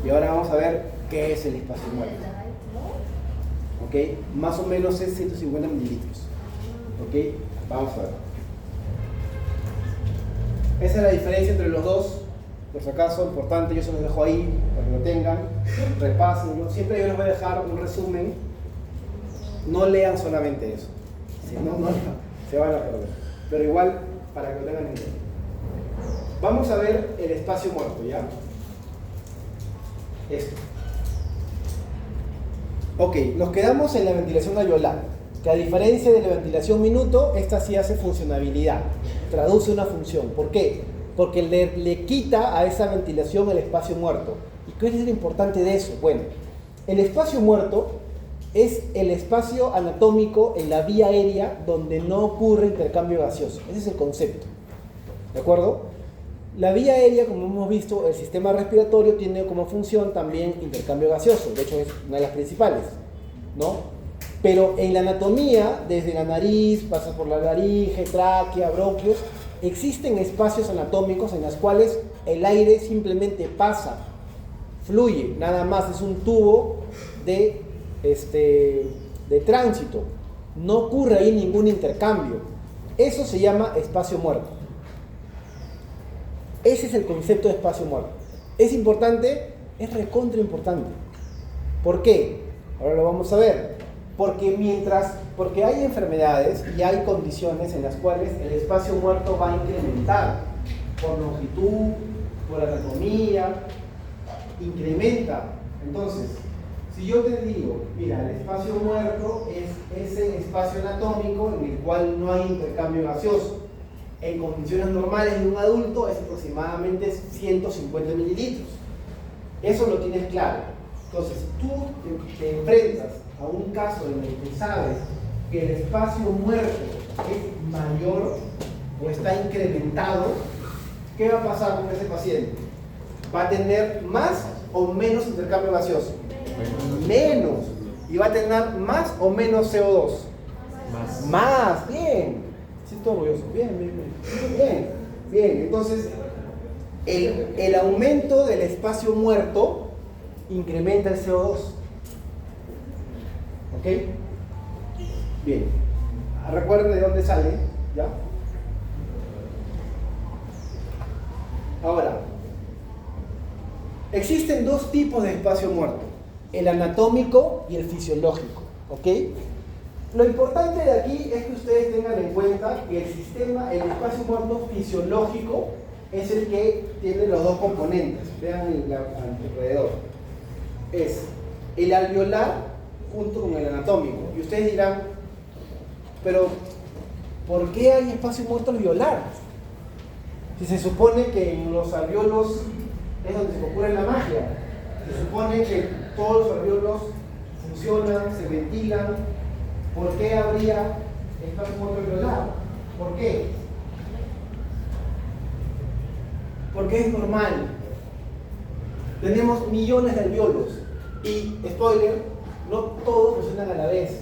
Y ahora vamos a ver qué es el espacio muerto. ¿Ok? Más o menos es 150 mililitros. ¿Ok? Vamos a ver. Esa es la diferencia entre los dos. Por si acaso, importante, yo se los dejo ahí para que lo tengan. Repásenlo. Siempre yo les voy a dejar un resumen. No lean solamente eso. Si no, se van a perder. Pero igual, para que lo tengan en cuenta. Vamos a ver el espacio muerto, ¿ya? Esto. Ok, nos quedamos en la ventilación alveolar, que a diferencia de la ventilación minuto, esta sí hace funcionabilidad, traduce una función. ¿Por qué? Porque le quita a esa ventilación el espacio muerto. ¿Y qué es lo importante de eso? Bueno, el espacio muerto es el espacio anatómico en la vía aérea donde no ocurre intercambio gaseoso. Ese es el concepto. ¿De acuerdo? La vía aérea, como hemos visto, el sistema respiratorio tiene como función también intercambio gaseoso. De hecho, es una de las principales, ¿no? Pero en la anatomía, desde la nariz, pasa por la laringe, tráquea, bronquios, existen espacios anatómicos en los cuales el aire simplemente pasa, fluye, nada más, es un tubo de tránsito. No ocurre ahí ningún intercambio. Eso se llama espacio muerto. Ese es el concepto de espacio muerto. ¿Es importante? Es recontra importante. ¿Por qué? Ahora lo vamos a ver. Porque hay enfermedades y hay condiciones en las cuales el espacio muerto va a incrementar por longitud, por anatomía, incrementa. Entonces, si yo te digo, mira, el espacio muerto es ese espacio anatómico en el cual no hay intercambio gaseoso. En condiciones normales de un adulto es aproximadamente 150 mililitros. Eso lo tienes claro. Entonces, tú te enfrentas a un caso en el que sabes que el espacio muerto es mayor o está incrementado, ¿qué va a pasar con ese paciente? ¿Va a tener más o menos intercambio gaseoso? Menos. ¿Y va a tener más o menos CO2? Más. Bien. Siento orgulloso. Bien. Entonces, el aumento del espacio muerto incrementa el CO2. ¿Ok? Bien. Recuerden de dónde sale, ¿ya? Ahora, existen dos tipos de espacio muerto, el anatómico y el fisiológico, ¿ok? Lo importante de aquí es que ustedes tengan en cuenta que el espacio muerto fisiológico es el que tiene los dos componentes, vean alrededor. Es el alveolar junto con el anatómico. Y ustedes dirán, pero ¿por qué hay espacio muerto alveolar? Si se supone que en los alveolos es donde se ocurre la magia. Se supone que todos los alveolos funcionan, se ventilan. ¿Por qué habría espacio muerto alveolar? ¿Por qué? Porque es normal. Tenemos millones de alveolos y, spoiler, no todos funcionan a la vez.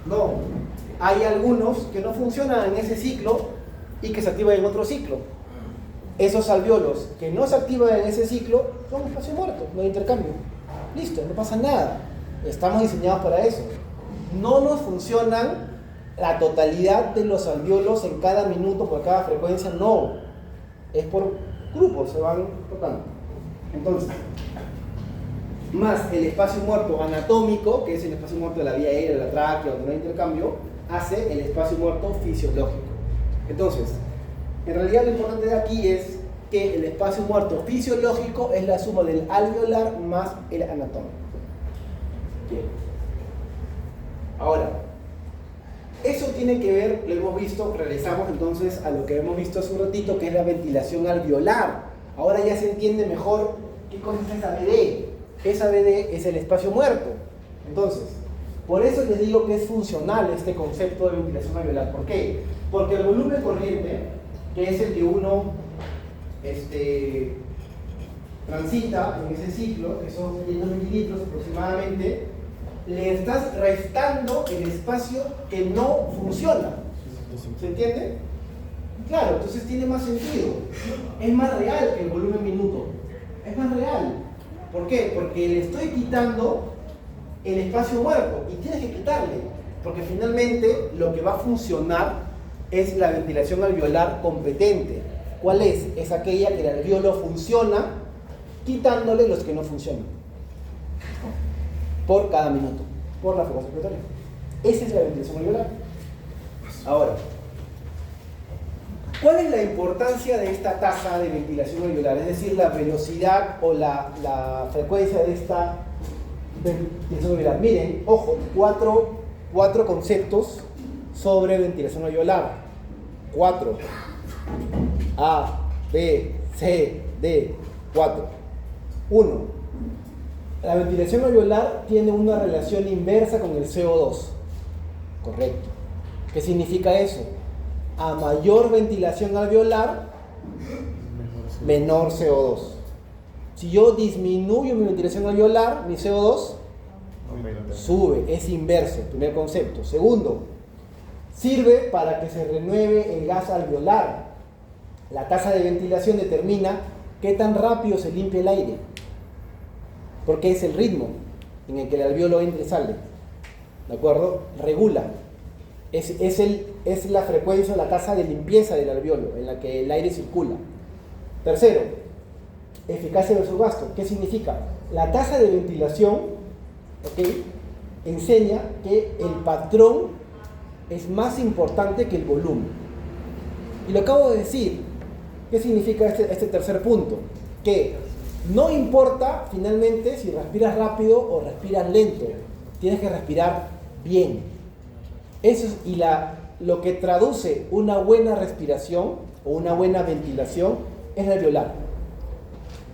No, hay algunos que no funcionan en ese ciclo y que se activan en otro ciclo. Esos alveolos que no se activan en ese ciclo son espacio muerto, no hay intercambio. Listo, no pasa nada. Estamos diseñados para eso. No nos funcionan la totalidad de los alveolos en cada minuto por cada frecuencia, no. Es por grupos, se van tocando. Entonces, más el espacio muerto anatómico, que es el espacio muerto de la vía aérea, de la tráquea, donde no hay intercambio, hace el espacio muerto fisiológico. Entonces, en realidad lo importante de aquí es que el espacio muerto fisiológico es la suma del alveolar más el anatómico. Bien. Ahora, eso tiene que ver, lo hemos visto, regresamos entonces a lo que hemos visto hace un ratito, que es la ventilación alveolar. Ahora ya se entiende mejor qué cosa es esa BD. Esa BD es el espacio muerto. Entonces, por eso les digo que es funcional este concepto de ventilación alveolar. ¿Por qué? Porque el volumen corriente, que es el que uno transita en ese ciclo, que son 500 mililitros aproximadamente, le estás restando el espacio que no funciona. ¿Se entiende? Claro, entonces tiene más sentido. Es más real que el volumen minuto. Es más real. ¿Por qué? Porque le estoy quitando el espacio muerto y tienes que quitarle. Porque finalmente lo que va a funcionar es la ventilación alveolar competente. ¿Cuál es? Es aquella que el alveolo funciona quitándole los que no funcionan. Por cada minuto, por la frecuencia respiratoria. Esa es la ventilación alveolar. Ahora, ¿cuál es la importancia de esta tasa de ventilación alveolar? Es decir, la velocidad o la frecuencia de esta ventilación alveolar. Miren, ojo, cuatro conceptos sobre ventilación alveolar. 4. A, B, C, D. 4. 1. La ventilación alveolar tiene una relación inversa con el CO2. Correcto. ¿Qué significa eso? A mayor ventilación alveolar, menor CO2. Si yo disminuyo mi ventilación alveolar, mi CO2 sube, es inverso, primer concepto. Segundo, sirve para que se renueve el gas alveolar. La tasa de ventilación determina qué tan rápido se limpia el aire, porque es el ritmo en el que el alveolo entra y sale. ¿De acuerdo? Regula. Es la frecuencia, la tasa de limpieza del alveolo en la que el aire circula. Tercero, eficacia versus gasto. ¿Qué significa? La tasa de ventilación, ¿ok?, enseña que el patrón es más importante que el volumen. Y lo acabo de decir. ¿Qué significa este tercer punto? Que no importa finalmente si respiras rápido o respiras lento, tienes que respirar bien. Eso es, lo que traduce una buena respiración o una buena ventilación es la alveolar.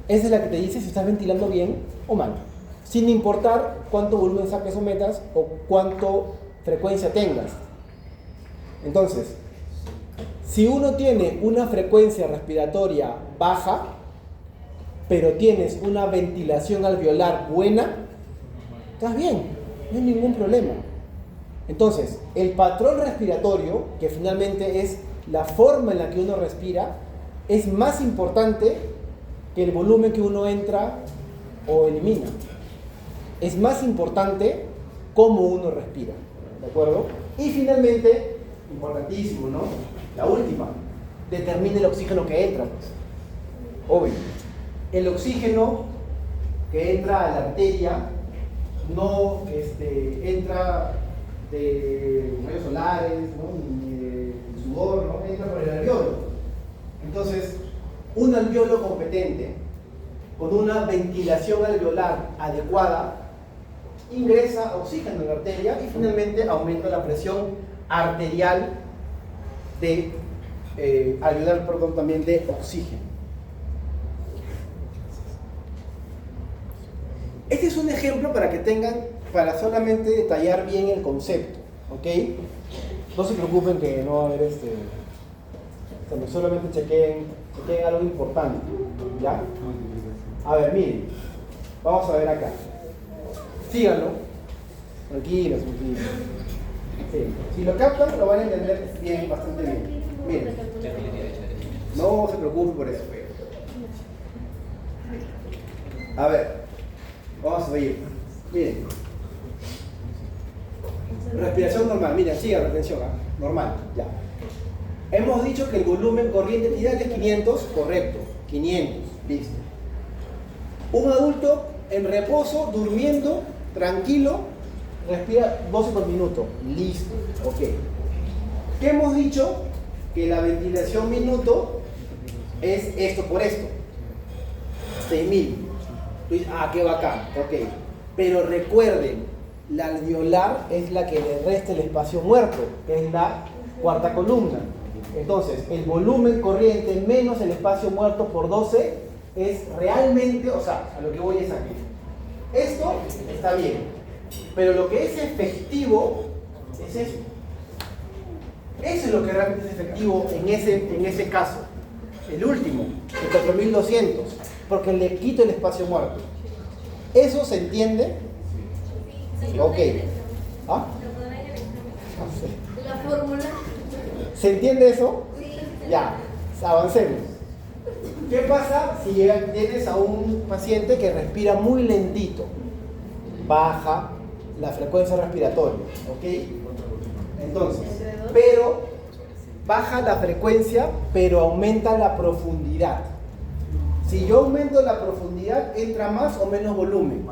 Esa es la que te dice si estás ventilando bien o mal, sin importar cuánto volumen saques o metas o cuánto frecuencia tengas. Entonces, si uno tiene una frecuencia respiratoria baja, pero tienes una ventilación alveolar buena, estás bien, no hay ningún problema. Entonces, el patrón respiratorio, que finalmente es la forma en la que uno respira, es más importante que el volumen que uno entra o elimina. Es más importante cómo uno respira, ¿de acuerdo? Y finalmente, importantísimo, ¿no? La última, determina el oxígeno que entra, pues. Obvio. El oxígeno que entra a la arteria no entra de rayos solares, ¿no? Ni de sudor, ¿no? Entra por el alveolo. Entonces, un alveolo competente, con una ventilación alveolar adecuada, ingresa oxígeno en la arteria y finalmente aumenta la presión arterial también de oxígeno. Este es un ejemplo para solamente detallar bien el concepto, ¿ok? No se preocupen que no va a haber solamente chequeen algo importante, ¿ya? A ver, miren, vamos a ver acá. Síganlo, tranquilos. Sí. Si lo captan, lo van a entender bien, bastante bien. Miren, no se preocupen por eso. A ver, vamos a seguir. Miren, respiración normal. Miren, sigan la atención, normal, ya. Hemos dicho que el volumen corriente tidal es 500, correcto, 500, listo. Un adulto en reposo, durmiendo, tranquilo, respira 12 por minuto, listo, ok. ¿Qué hemos dicho? Que la ventilación minuto es esto por esto, 6.000. Qué bacán, ok. Pero recuerden, la alveolar es la que le resta el espacio muerto, que es la cuarta columna. Entonces, el volumen corriente menos el espacio muerto por 12 es realmente, o sea, a lo que voy es aquí. Esto está bien, pero lo que es efectivo es eso. Eso es lo que realmente es efectivo en ese caso. El último, el 4200, porque le quito el espacio muerto. ¿Eso se entiende? Sí. Ok. ¿Ah? No sé. La fórmula. ¿Se entiende eso? Sí. Ya, avancemos. ¿Qué pasa si tienes a un paciente que respira muy lentito? Baja la frecuencia respiratoria, ¿ok? Entonces, pero baja la frecuencia, pero aumenta la profundidad. Si yo aumento la profundidad, ¿entra más o menos volumen?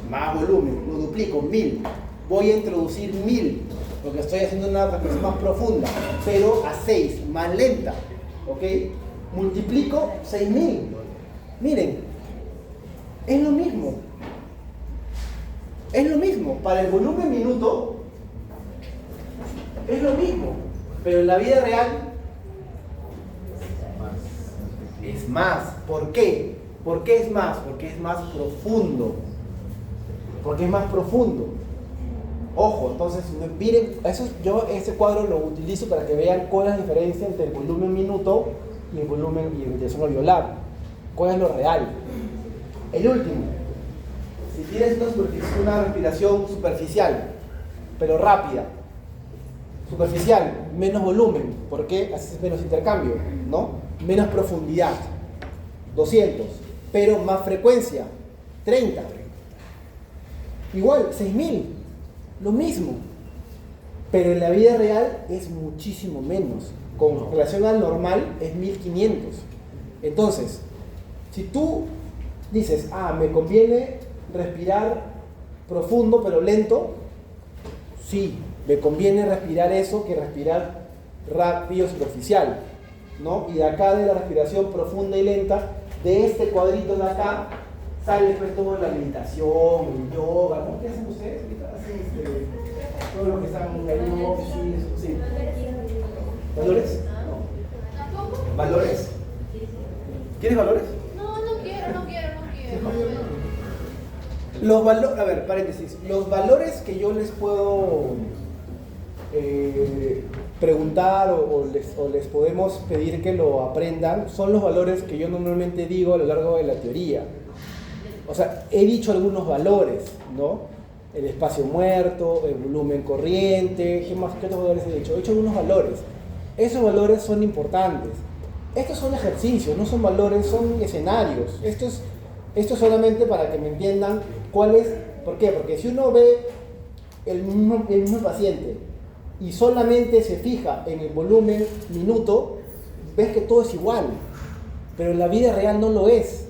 Más volumen, lo duplico, 1000. Voy a introducir 1000, porque estoy haciendo una respiración más profunda, pero a 6, más lenta, ¿ok? Multiplico 6000. Miren, es lo mismo. Es lo mismo. Para el volumen minuto, es lo mismo. Pero en la vida real, es más. ¿Por qué? ¿Por qué es más? Porque es más profundo. Porque es más profundo. Ojo, entonces, miren, yo ese cuadro lo utilizo para que vean cuál es la diferencia entre el volumen minuto y el volumen y la ventilación alveolar. ¿Cuál es lo real? El último, si tienes una respiración superficial, pero rápida, superficial, menos volumen, ¿por qué? Haces menos intercambio, ¿no? Menos profundidad, 200, pero más frecuencia, 30. Igual, 6000, lo mismo, pero en la vida real es muchísimo menos. Con relación al normal es 1500. Entonces, si tú dices, me conviene respirar profundo pero lento, Sí, me conviene respirar eso que respirar rápido superficial, ¿no? Y de acá de la respiración profunda y lenta, de este cuadrito de acá, sale después todo la meditación, el yoga, ¿no? ¿Qué hacen ustedes? Hacen todo lo que están ahí, sí. ¿Valores? No. ¿Valores? ¿Quieres valores? No quiero. Los valores, a ver, paréntesis, los valores que yo les puedo preguntar o les podemos pedir que lo aprendan son los valores que yo normalmente digo a lo largo de la teoría. O sea, he dicho algunos valores, ¿no? El espacio muerto, el volumen corriente, ¿qué más? ¿Qué otros valores he dicho? He dicho algunos valores. Esos valores son importantes. Estos son ejercicios, no son valores, son escenarios. Esto es solamente para que me entiendan cuál es. ¿Por qué? Porque si uno ve el mismo paciente y solamente se fija en el volumen minuto, ves que todo es igual. Pero en la vida real no lo es.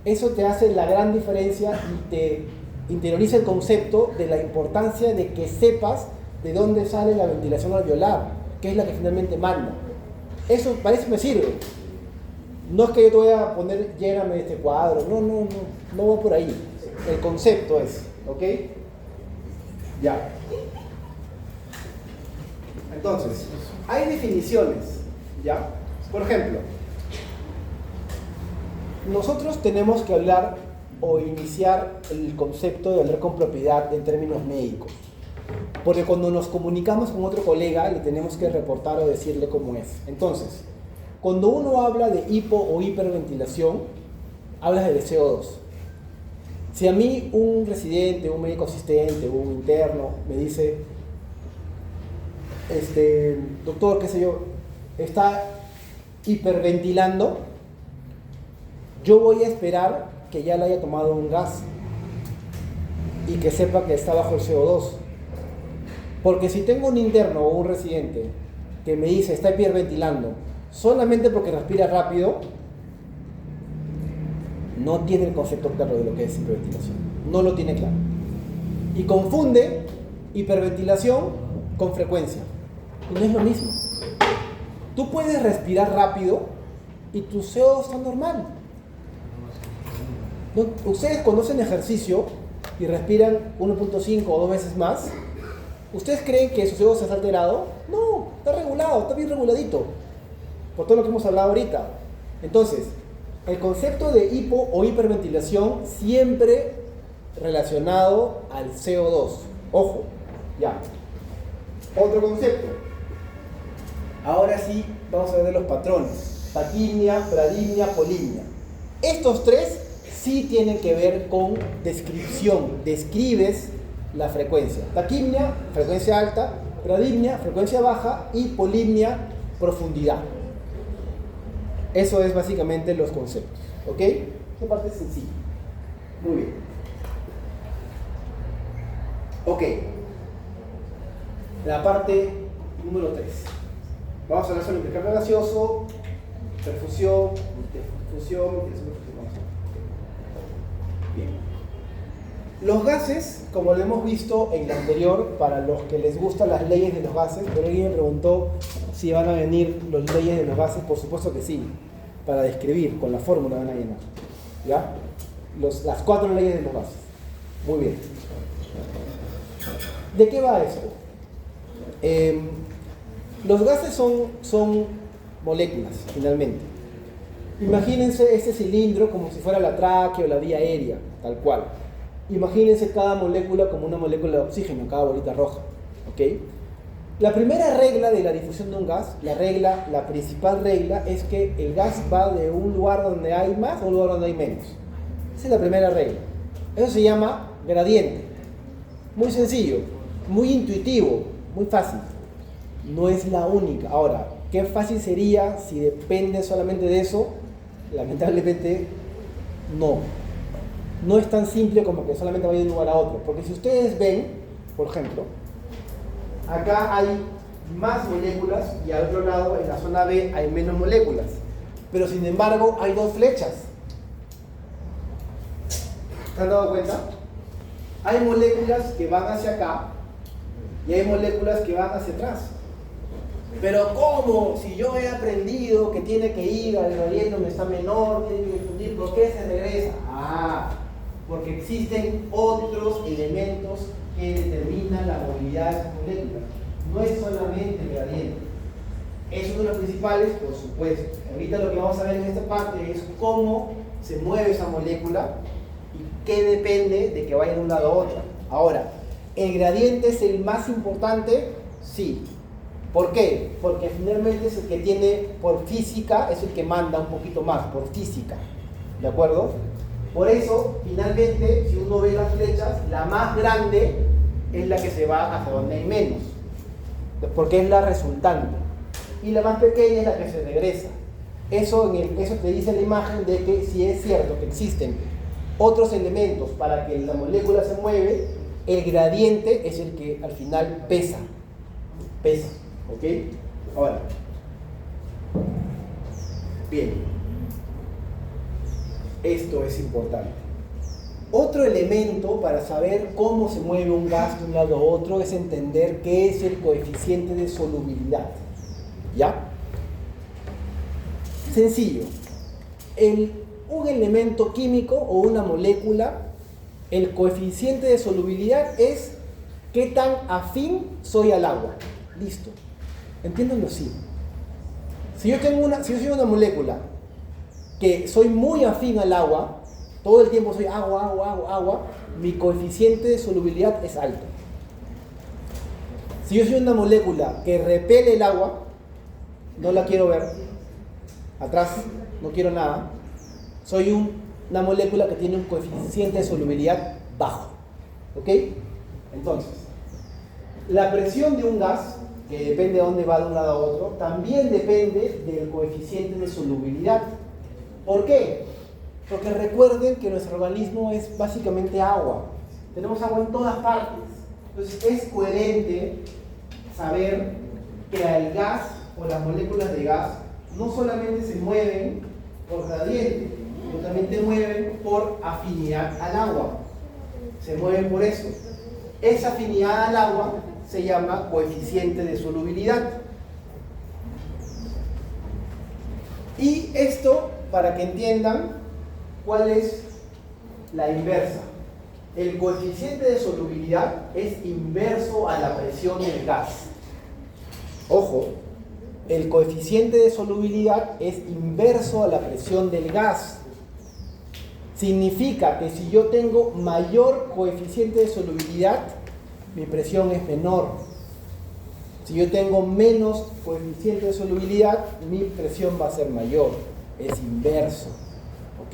Eso te hace la gran diferencia y te interioriza el concepto de la importancia de que sepas de dónde sale la ventilación alveolar, que es la que finalmente manda. Eso para eso me sirve. No es que yo te voy a poner, lléname este cuadro, no va por ahí. El concepto es, ¿ok? Ya. Entonces, hay definiciones, ¿ya? Por ejemplo, nosotros tenemos que hablar o iniciar el concepto de hablar con propiedad en términos médicos. Porque cuando nos comunicamos con otro colega, le tenemos que reportar o decirle cómo es. Entonces, cuando uno habla de hipo o hiperventilación, hablas de CO2. Si a mí un residente, un médico asistente, un interno me dice, doctor, qué sé yo, está hiperventilando, yo voy a esperar que ya le haya tomado un gas y que sepa que está bajo el CO2. Porque si tengo un interno o un residente que me dice está hiperventilando solamente porque respira rápido, no tiene el concepto claro de lo que es hiperventilación. No lo tiene claro. Y confunde hiperventilación con frecuencia. Y no es lo mismo. Tú puedes respirar rápido y tu CO2 está normal. Ustedes cuando hacen ejercicio y respiran 1.5 o 2 veces más, ¿ustedes creen que su CO2 está alterado? No, está regulado, está bien reguladito. Por todo lo que hemos hablado ahorita. Entonces, el concepto de hipo o hiperventilación siempre relacionado al CO2. Ojo, ya. Otro concepto. Ahora sí, vamos a ver de los patrones. Taquimia, bradimia, polimia. Estos tres sí tienen que ver con descripción. Describes la frecuencia. Taquimia, frecuencia alta. Bradimia, frecuencia baja. Y polimia, profundidad. Eso es básicamente los conceptos. ¿Ok? Esta parte es sencilla. Muy bien. Ok. La parte número 3. Vamos a hablar sobre intercambio gaseoso, perfusión, difusión, bien. Los gases, como lo hemos visto en la anterior, para los que les gustan las leyes de los gases, pero alguien me preguntó si van a venir las leyes de los gases. Por supuesto que sí, para describir, con la fórmula van a llenar. ¿Ya? Las 4 leyes de los gases. Muy bien. ¿De qué va esto? Los gases son moléculas, finalmente. Imagínense este cilindro como si fuera la tráquea o la vía aérea, tal cual. Imagínense cada molécula como una molécula de oxígeno, cada bolita roja. ¿Ok? La primera regla de la difusión de un gas, la principal regla, es que el gas va de un lugar donde hay más a un lugar donde hay menos. Esa es la primera regla. Eso se llama gradiente. Muy sencillo, muy intuitivo, muy fácil. No es la única. Ahora, ¿qué fácil sería si depende solamente de eso? Lamentablemente, no. No es tan simple como que solamente vaya de un lugar a otro. Porque si ustedes ven, por ejemplo, acá hay más moléculas y al otro lado, en la zona B, hay menos moléculas. Pero sin embargo, hay 2 flechas. ¿Se han dado cuenta? Hay moléculas que van hacia acá y hay moléculas que van hacia atrás. Pero ¿cómo? Si yo he aprendido que tiene que ir al gradiente donde está menor, tiene que difundir, ¿por qué se regresa? Porque existen otros elementos que determinan la movilidad de esas moléculas. No es solamente el gradiente. Es uno de los principales, por supuesto. Ahorita lo que vamos a ver en esta parte es cómo se mueve esa molécula y qué depende de que vaya de un lado a otro. Ahora, ¿el gradiente es el más importante? Sí. ¿Por qué? Porque finalmente es el que tiene, por física, es el que manda un poquito más, por física. ¿De acuerdo? Por eso, finalmente, si uno ve las flechas, la más grande es la que se va hacia donde hay menos, porque es la resultante. Y la más pequeña es la que se regresa. Eso te dice la imagen de que si es cierto que existen otros elementos para que la molécula se mueve, el gradiente es el que al final pesa. ¿Ok? Ahora, bien, esto es importante. Otro elemento para saber cómo se mueve un gas de un lado a otro es entender qué es el coeficiente de solubilidad. ¿Ya? Sencillo. Un elemento químico o una molécula, el coeficiente de solubilidad es qué tan afín soy al agua. Listo. Entiéndanlo así. Si yo soy una molécula que soy muy afín al agua, todo el tiempo soy agua, mi coeficiente de solubilidad es alto. Si yo soy una molécula que repele el agua, no la quiero ver, atrás no quiero nada, soy una molécula que tiene un coeficiente de solubilidad bajo. ¿Ok? Entonces, la presión de un gas, que depende de dónde va de un lado a otro, también depende del coeficiente de solubilidad. ¿Por qué? Porque recuerden que nuestro organismo es básicamente agua. Tenemos agua en todas partes. Entonces es coherente saber que el gas o las moléculas de gas no solamente se mueven por gradiente, sino también se mueven por afinidad al agua. Se mueven por eso. Esa afinidad al agua se llama coeficiente de solubilidad. Y esto, para que entiendan cuál es la inversa. El coeficiente de solubilidad es inverso a la presión del gas. Ojo, el coeficiente de solubilidad es inverso a la presión del gas. Significa que si yo tengo mayor coeficiente de solubilidad, mi presión es menor. Si yo tengo menos coeficiente de solubilidad, mi presión va a ser mayor. Es inverso. ¿Ok?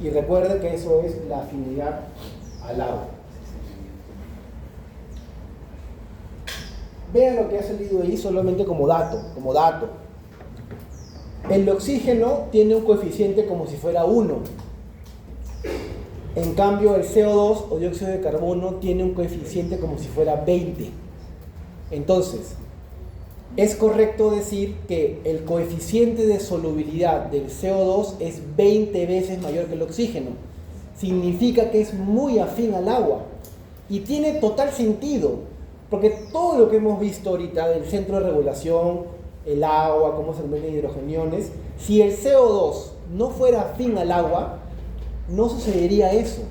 Y recuerden que eso es la afinidad al agua. Vean lo que ha salido ahí solamente como dato. El oxígeno tiene un coeficiente como si fuera 1. En cambio, el CO2 o dióxido de carbono tiene un coeficiente como si fuera 20. Entonces, es correcto decir que el coeficiente de solubilidad del CO2 es 20 veces mayor que el oxígeno. Significa que es muy afín al agua. Y tiene total sentido, porque todo lo que hemos visto ahorita del centro de regulación, el agua, cómo se convierten hidrogeniones, si el CO2 no fuera afín al agua, no sucedería eso.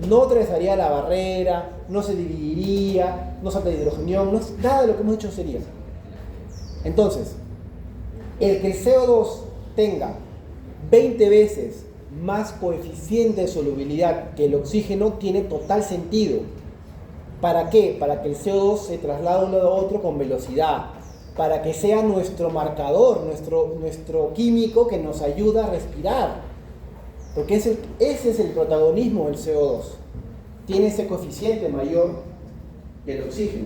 No atravesaría la barrera, no se dividiría, no salta el hidrogenión, nada de lo que hemos hecho sería. Entonces, el que el CO2 tenga 20 veces más coeficiente de solubilidad que el oxígeno tiene total sentido. ¿Para qué? Para que el CO2 se traslade de un lado a otro con velocidad, para que sea nuestro marcador, nuestro químico que nos ayuda a respirar. Porque ese es el protagonismo del CO2. Tiene ese coeficiente mayor que el oxígeno.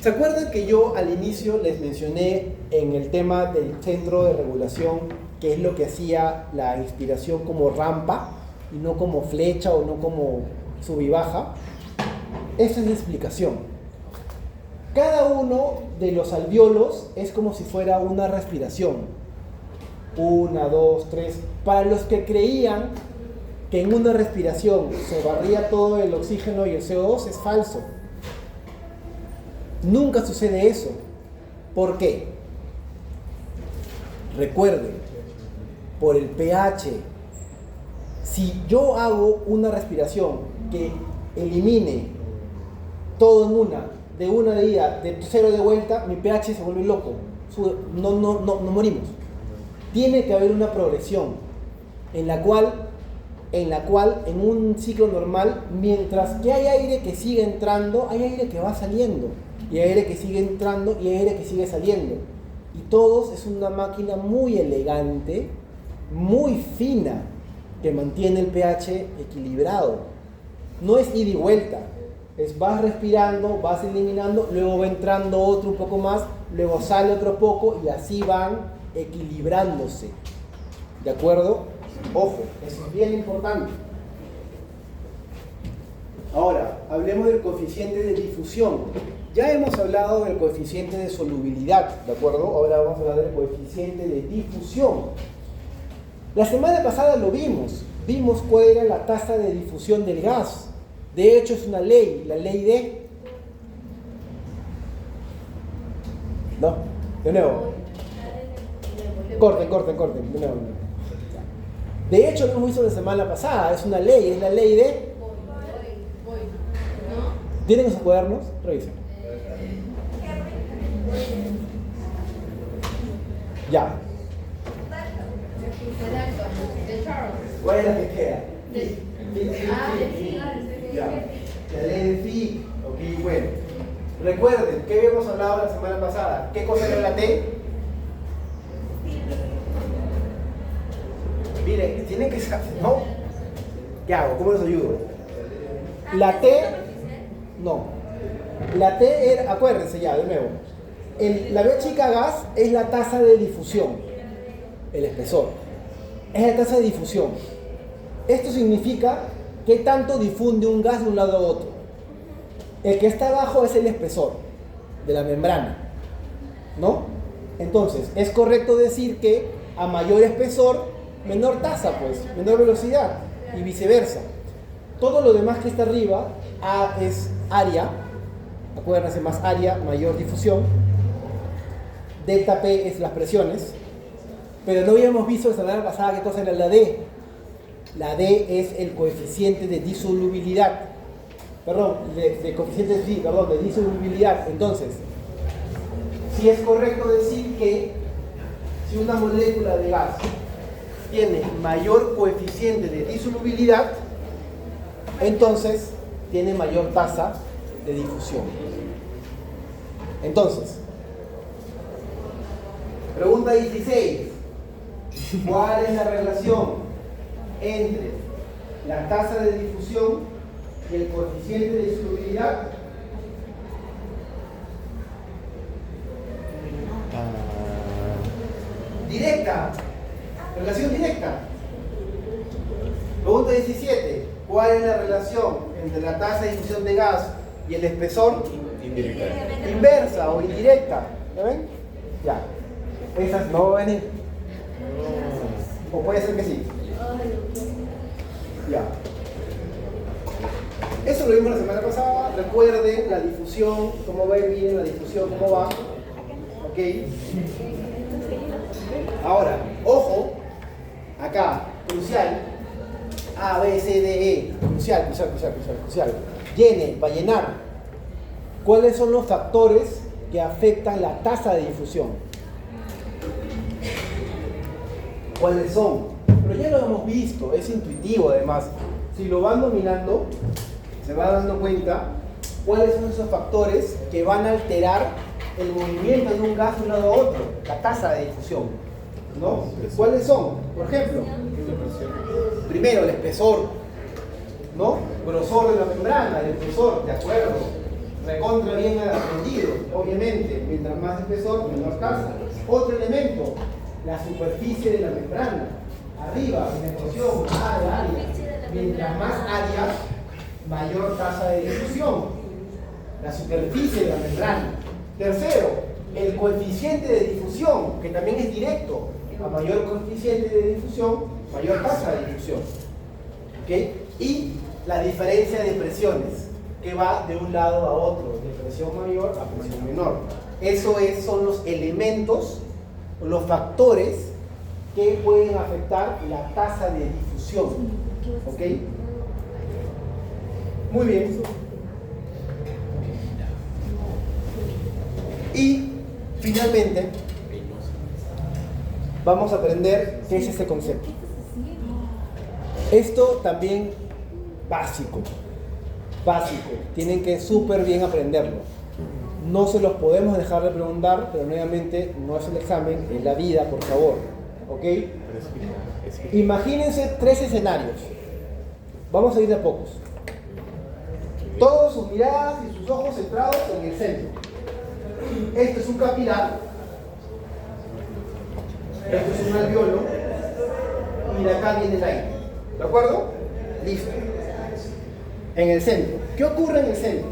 ¿Se acuerdan que yo al inicio les mencioné en el tema del centro de regulación que es lo que hacía la inspiración como rampa y no como flecha o no como sub y baja? Esa es la explicación. Cada uno de los alvéolos es como si fuera una respiración. 1, 2, 3. Para los que creían que en una respiración se barría todo el oxígeno y el CO2 es falso. Nunca sucede eso. ¿Por qué? Recuerden, por el pH. Si yo hago una respiración que elimine todo en de una de ida, de cero de vuelta, mi pH se vuelve loco. No morimos. Tiene que haber una progresión en la cual en un ciclo normal, mientras que hay aire que sigue entrando, hay aire que va saliendo, y hay aire que sigue entrando y hay aire que sigue saliendo, y todos es una máquina muy elegante, muy fina, que mantiene el pH equilibrado. No es ida y vuelta, es vas respirando, vas eliminando, luego va entrando otro un poco más, luego sale otro poco y así van equilibrándose. ¿De acuerdo? Ojo, eso es bien importante. Ahora, hablemos del coeficiente de difusión. Ya hemos hablado del coeficiente de solubilidad, ¿de acuerdo? Ahora vamos a hablar del coeficiente de difusión. La semana pasada lo vimos cuál era la tasa de difusión del gas. De hecho es una ley, la ley de... No, de nuevo. Corten, de nuevo. De hecho lo hemos visto la semana pasada, es una ley, es la ley de... ¿Tienen esos cuadernos? Revisen. Ya. ¿Cuál es la que queda? Ya. La ley de Fick. Ok, bueno. Recuerden, ¿qué habíamos hablado la semana pasada? ¿Qué cosa era la T? Miren, tienen que saber, ¿no? ¿Qué hago? ¿Cómo les ayudo? La T, no. La T era, acuérdense ya, de nuevo. La B chica gas es la tasa de difusión, el espesor. Es la tasa de difusión. Esto significa qué tanto difunde un gas de un lado a otro. El que está abajo es el espesor de la membrana, ¿no? Entonces, es correcto decir que a mayor espesor, menor tasa, pues, menor velocidad, y viceversa. Todo lo demás que está arriba, A es área, acuérdense, más área, mayor difusión. Delta P es las presiones, pero no habíamos visto la semana pasada qué cosa era la D. La D es el coeficiente de disolubilidad. De disolubilidad. Entonces, si es correcto decir que si una molécula de gas tiene mayor coeficiente de disolubilidad, entonces tiene mayor tasa de difusión. Entonces, pregunta 16. ¿Cuál es la relación entre la tasa de difusión y el coeficiente de disolubilidad? Directa. Relación directa. Pregunta 17. ¿Cuál es la relación entre la tasa de difusión de gas y el espesor? Indirecta. Inversa o indirecta. ¿Ya ven? Ya. Esas no van a venir. O puede ser que sí. Ya. Eso lo vimos la semana pasada. Recuerden la difusión, cómo va bien la difusión, cómo va. Ok. Ahora, ojo, acá, crucial. A, B, C, D, E. Crucial. Llene, va a llenar. ¿Cuáles son los factores que afectan la tasa de difusión? ¿Cuáles son? Pero ya lo hemos visto, es intuitivo además. Si lo van dominando, se va dando cuenta cuáles son esos factores que van a alterar el movimiento de un gas de un lado a otro, la tasa de difusión, ¿no? ¿Cuáles son? Por ejemplo, primero el espesor, ¿no? Grosor de la membrana, el espesor, de acuerdo. Recontra bien aprendido, obviamente. Mientras más espesor, menor tasa. Otro elemento, la superficie de la membrana. Arriba, penetración, área. Mientras más área, mayor tasa de difusión. La superficie de la membrana. Tercero, el coeficiente de difusión, que también es directo. A mayor coeficiente de difusión, mayor tasa de difusión. ¿ok? Y la diferencia de presiones, que va de un lado a otro, de presión mayor a presión menor. Son los elementos, los factores que pueden afectar la tasa de difusión, ¿ok? Muy bien. Y finalmente vamos a aprender qué es este concepto. Esto también básico, tienen que súper bien aprenderlo. No se los podemos dejar de preguntar, pero nuevamente no es el examen, es la vida, por favor, ¿ok? Imagínense 3 escenarios. Vamos a ir de a pocos. Todos sus miradas y sus ojos centrados en el centro. Esto es un capilar. Esto es un alveolo. Y de acá viene el aire. ¿De acuerdo? Listo. En el centro. ¿Qué ocurre en el centro?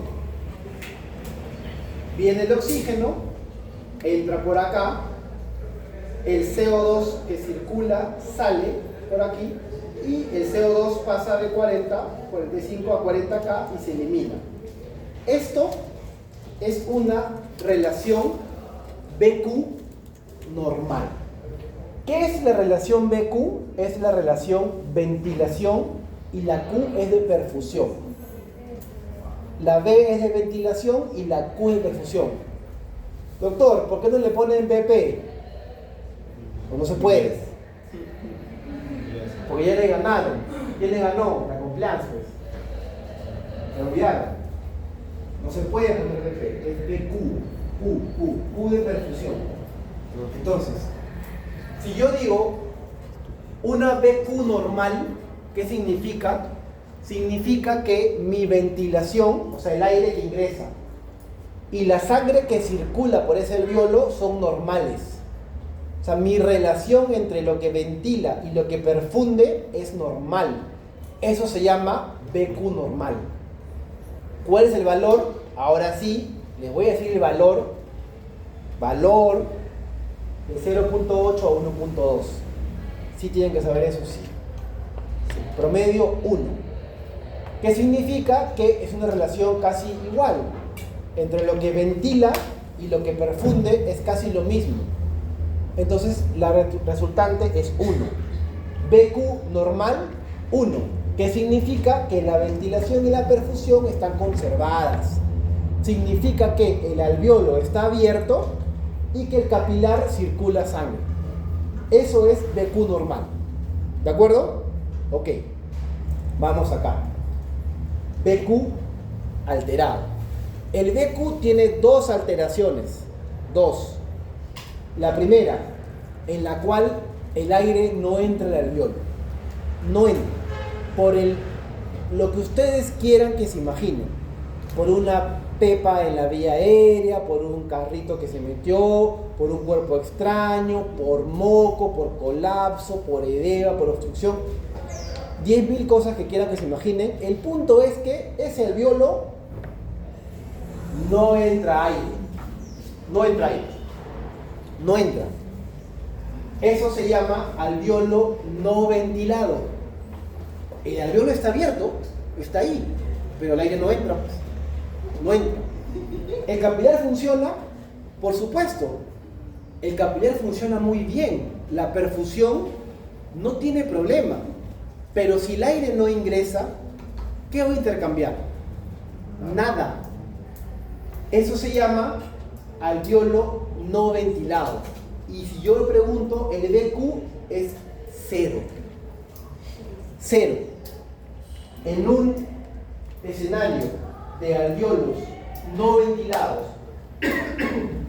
Viene el oxígeno, entra por acá, el CO2 que circula sale por aquí y el CO2 pasa de 45 a 40 acá y se elimina. Esto es una relación BQ normal. ¿Qué es la relación BQ? Es la relación ventilación y la Q es de perfusión. La B es de ventilación y la Q es de perfusión. Doctor, ¿por qué no le ponen BP? Pues no se puede. Porque ya le ganaron. ¿Quién le ganó? La Compliance, pues. Me olvidaron. No se puede poner BP, es BQ, Q de perfusión. Entonces, si yo digo una BQ normal, ¿qué significa? Significa que mi ventilación, o sea, el aire que ingresa, y la sangre que circula por ese alveolo son normales. O sea, mi relación entre lo que ventila y lo que perfunde es normal. Eso se llama BQ normal. ¿Cuál es el valor? Ahora sí, les voy a decir el valor. Valor de 0.8 a 1.2. Sí tienen que saber eso, sí. Promedio 1. ¿Qué significa? Que es una relación casi igual. Entre lo que ventila y lo que perfunde es casi lo mismo. Entonces la resultante es 1. BQ normal, 1. ¿Qué significa? Que la ventilación y la perfusión están conservadas. Significa que el alveolo está abierto y que el capilar circula sangre. Eso es BQ normal. ¿De acuerdo? Ok. Vamos acá. BQ alterado. El BQ tiene 2 alteraciones. 2. La primera, en la cual el aire no entra al alveolo. No entra. Por lo que ustedes quieran que se imaginen. Por una pepa en la vía aérea, por un carrito que se metió, por un cuerpo extraño, por moco, por colapso, por edema, por obstrucción. 10.000 cosas que quieran que se imaginen. El punto es que ese alveolo no entra aire. No entra aire. No entra. Eso se llama alveolo no ventilado. El alveolo está abierto, está ahí, pero el aire no entra, pues. No entra. ¿El capilar funciona? Por supuesto. El capilar funciona muy bien. La perfusión no tiene problema. Pero si el aire no ingresa, ¿qué voy a intercambiar? Nada. Eso se llama alveolo no ventilado. Y si yo le pregunto, el BQ es 0. 0. En un escenario de alveolos no ventilados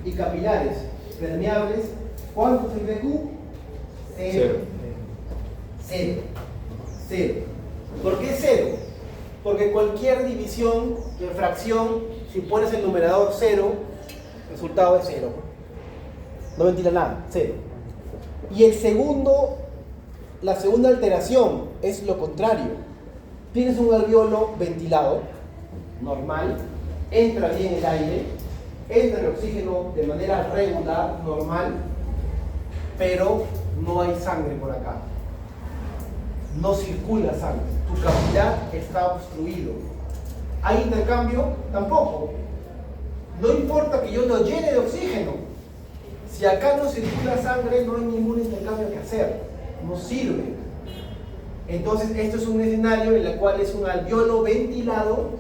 y capilares permeables, ¿cuánto es el BQ? 0. 0. 0. ¿Por qué 0? Porque cualquier división de fracción, si pones el numerador 0, el resultado es 0. No ventila nada, 0. Y la segunda alteración es lo contrario. Tienes un alveolo ventilado, normal, entra bien el aire, entra el oxígeno de manera regular, normal, pero no hay sangre por acá. no circula sangre, tu capilar está obstruido. ¿Hay intercambio? Tampoco. No importa que yo lo llene de oxígeno. Si acá no circula sangre, no hay ningún intercambio que hacer. No sirve. Entonces, esto es un escenario en el cual es un alveolo ventilado,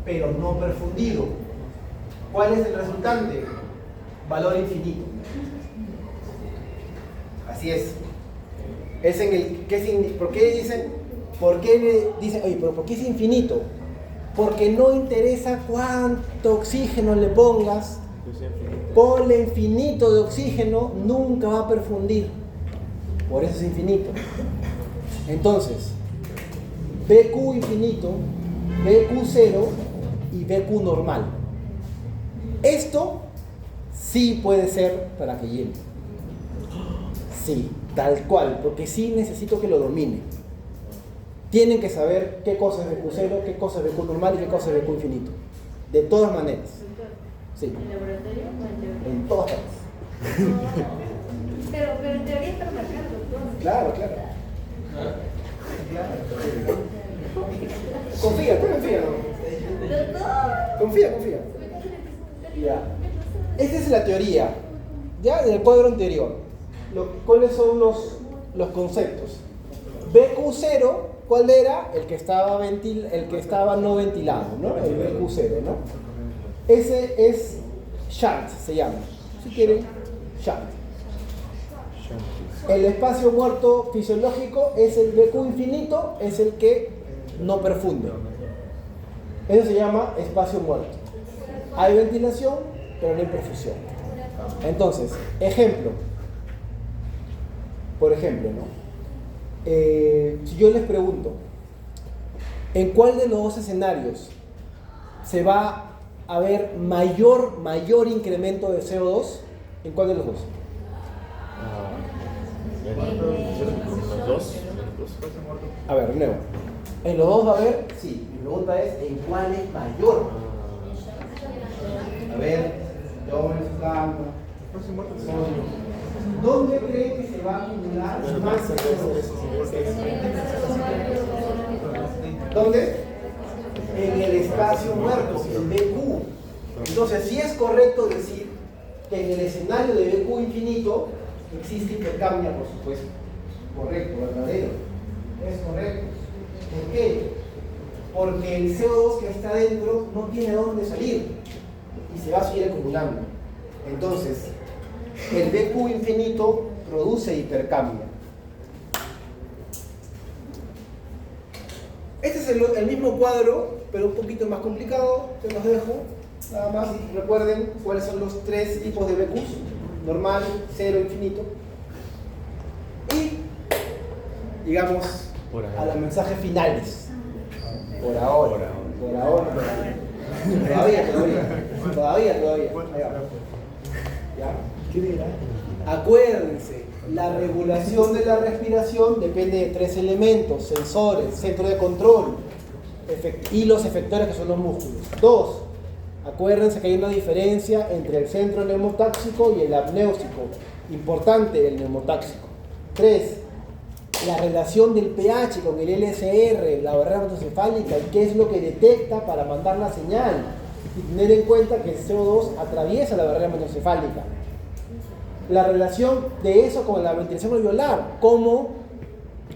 pero no perfundido. ¿Cuál es el resultante? Valor infinito. Así es. Es en el, ¿por qué dicen? Oye, pero ¿por qué es infinito? Porque no interesa cuánto oxígeno le pongas, ponle infinito de oxígeno, nunca va a perfundir. Por eso es infinito. Entonces, BQ infinito, BQ cero y BQ normal. Esto sí puede ser para que llene. Sí, tal cual, porque sí necesito que lo domine. Tienen que saber qué cosa es BQ cero, qué cosa es BQ normal y qué cosa es BQ infinito. De todas maneras. Sí. ¿En laboratorio o en teoría? En todas partes. Pero en teoría es para marcarlo, ¿no? Claro. Confía, tú confía. Confía. Ya. Esta es la teoría, ya del cuadro anterior. ¿Cuáles son los conceptos? BQ0, ¿cuál era? El que estaba no ventilado, ¿no? El BQ0, ¿no? Ese es shunt, se llama. Si quieren, shunt. El espacio muerto fisiológico es el BQ infinito, es el que no perfunde. Eso se llama espacio muerto. Hay ventilación, pero no hay perfusión. Entonces, por ejemplo, ¿no? Si yo les pregunto, ¿en cuál de los dos escenarios se va a ver mayor incremento de CO2? ¿En cuál de los dos? ¿Los dos? A ver, nuevo. ¿En los dos va a haber? Sí. Mi pregunta es, ¿en cuál es mayor? A ver, tomen su calma. ¿Dónde creen que se va a acumular más CO2? ¿Dónde? En el espacio muerto, en BQ. Entonces, sí es correcto decir que en el escenario de BQ infinito existe intercambio, por supuesto. Correcto, verdadero. Es correcto. ¿Por qué? Porque el CO2 que está dentro no tiene dónde salir y se va a seguir acumulando. Entonces, el BQ infinito produce hipercambio. Este es el mismo cuadro, pero un poquito más complicado. Se los dejo. Nada más recuerden cuáles son los tres tipos de BQs: normal, cero, infinito. Y llegamos a los mensajes finales. Por ahora. Todavía. Ahí va. ¿Ya? ¿Qué dirá? Acuérdense, la regulación de la respiración depende de tres elementos: sensores, centro de control y los efectores, que son los músculos. 2. Acuérdense que hay una diferencia entre el centro neumotáxico y el apnéusico. Importante el neumotáxico. 3. La relación del pH con el LCR, la barrera hematoencefálica, y qué es lo que detecta para mandar la señal. Y tener en cuenta que el CO2 atraviesa la barrera hematoencefálica. La relación de eso con la ventilación alveolar, cómo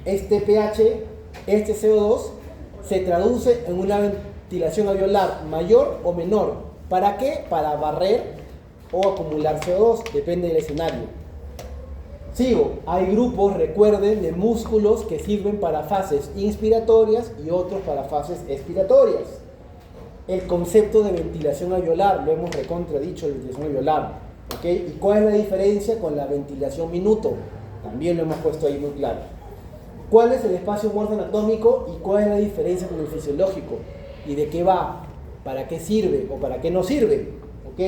este pH, este CO2, se traduce en una ventilación alveolar mayor o menor. ¿Para qué? Para barrer o acumular CO2, depende del escenario. Sigo, hay grupos, recuerden, de músculos que sirven para fases inspiratorias y otros para fases expiratorias. El concepto de ventilación alveolar, lo hemos dicho, la ventilación alveolar, ¿ok? ¿Y cuál es la diferencia con la ventilación minuto? También lo hemos puesto ahí muy claro. ¿Cuál es el espacio muerto anatómico y cuál es la diferencia con el fisiológico? ¿Y de qué va? ¿Para qué sirve o para qué no sirve? ¿Ok?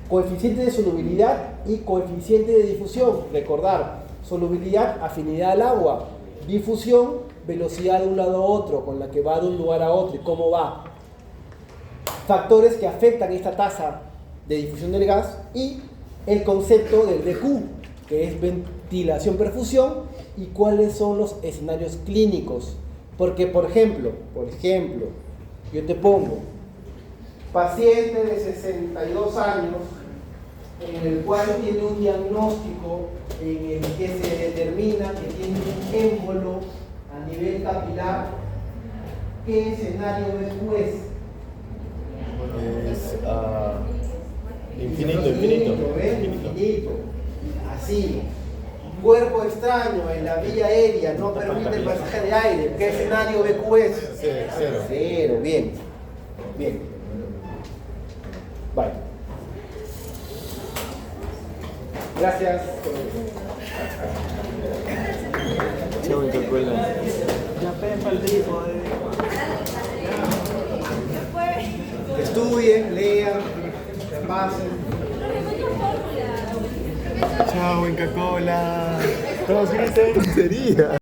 Coeficiente de solubilidad y coeficiente de difusión. Recordar, solubilidad, afinidad al agua. Difusión, velocidad de un lado a otro, con la que va de un lugar a otro y cómo va. Factores que afectan esta tasa de difusión del gas y el concepto del BQ. que es ventilación-perfusión, y cuáles son los escenarios clínicos. Porque, por ejemplo, yo te pongo paciente de 62 años, en el cual tiene un diagnóstico en el que se determina que tiene un émbolo a nivel capilar. ¿Qué escenario ves pues? Infinito. Así. Cuerpo extraño en la vía aérea, no permite el pasaje de aire. ¿Qué escenario BQ es? Cero. Bien. Vale. Gracias. Chao, Coca-Cola. Estudien, lean, pasen. Chao, Coca-Cola. Todos griten. Sería.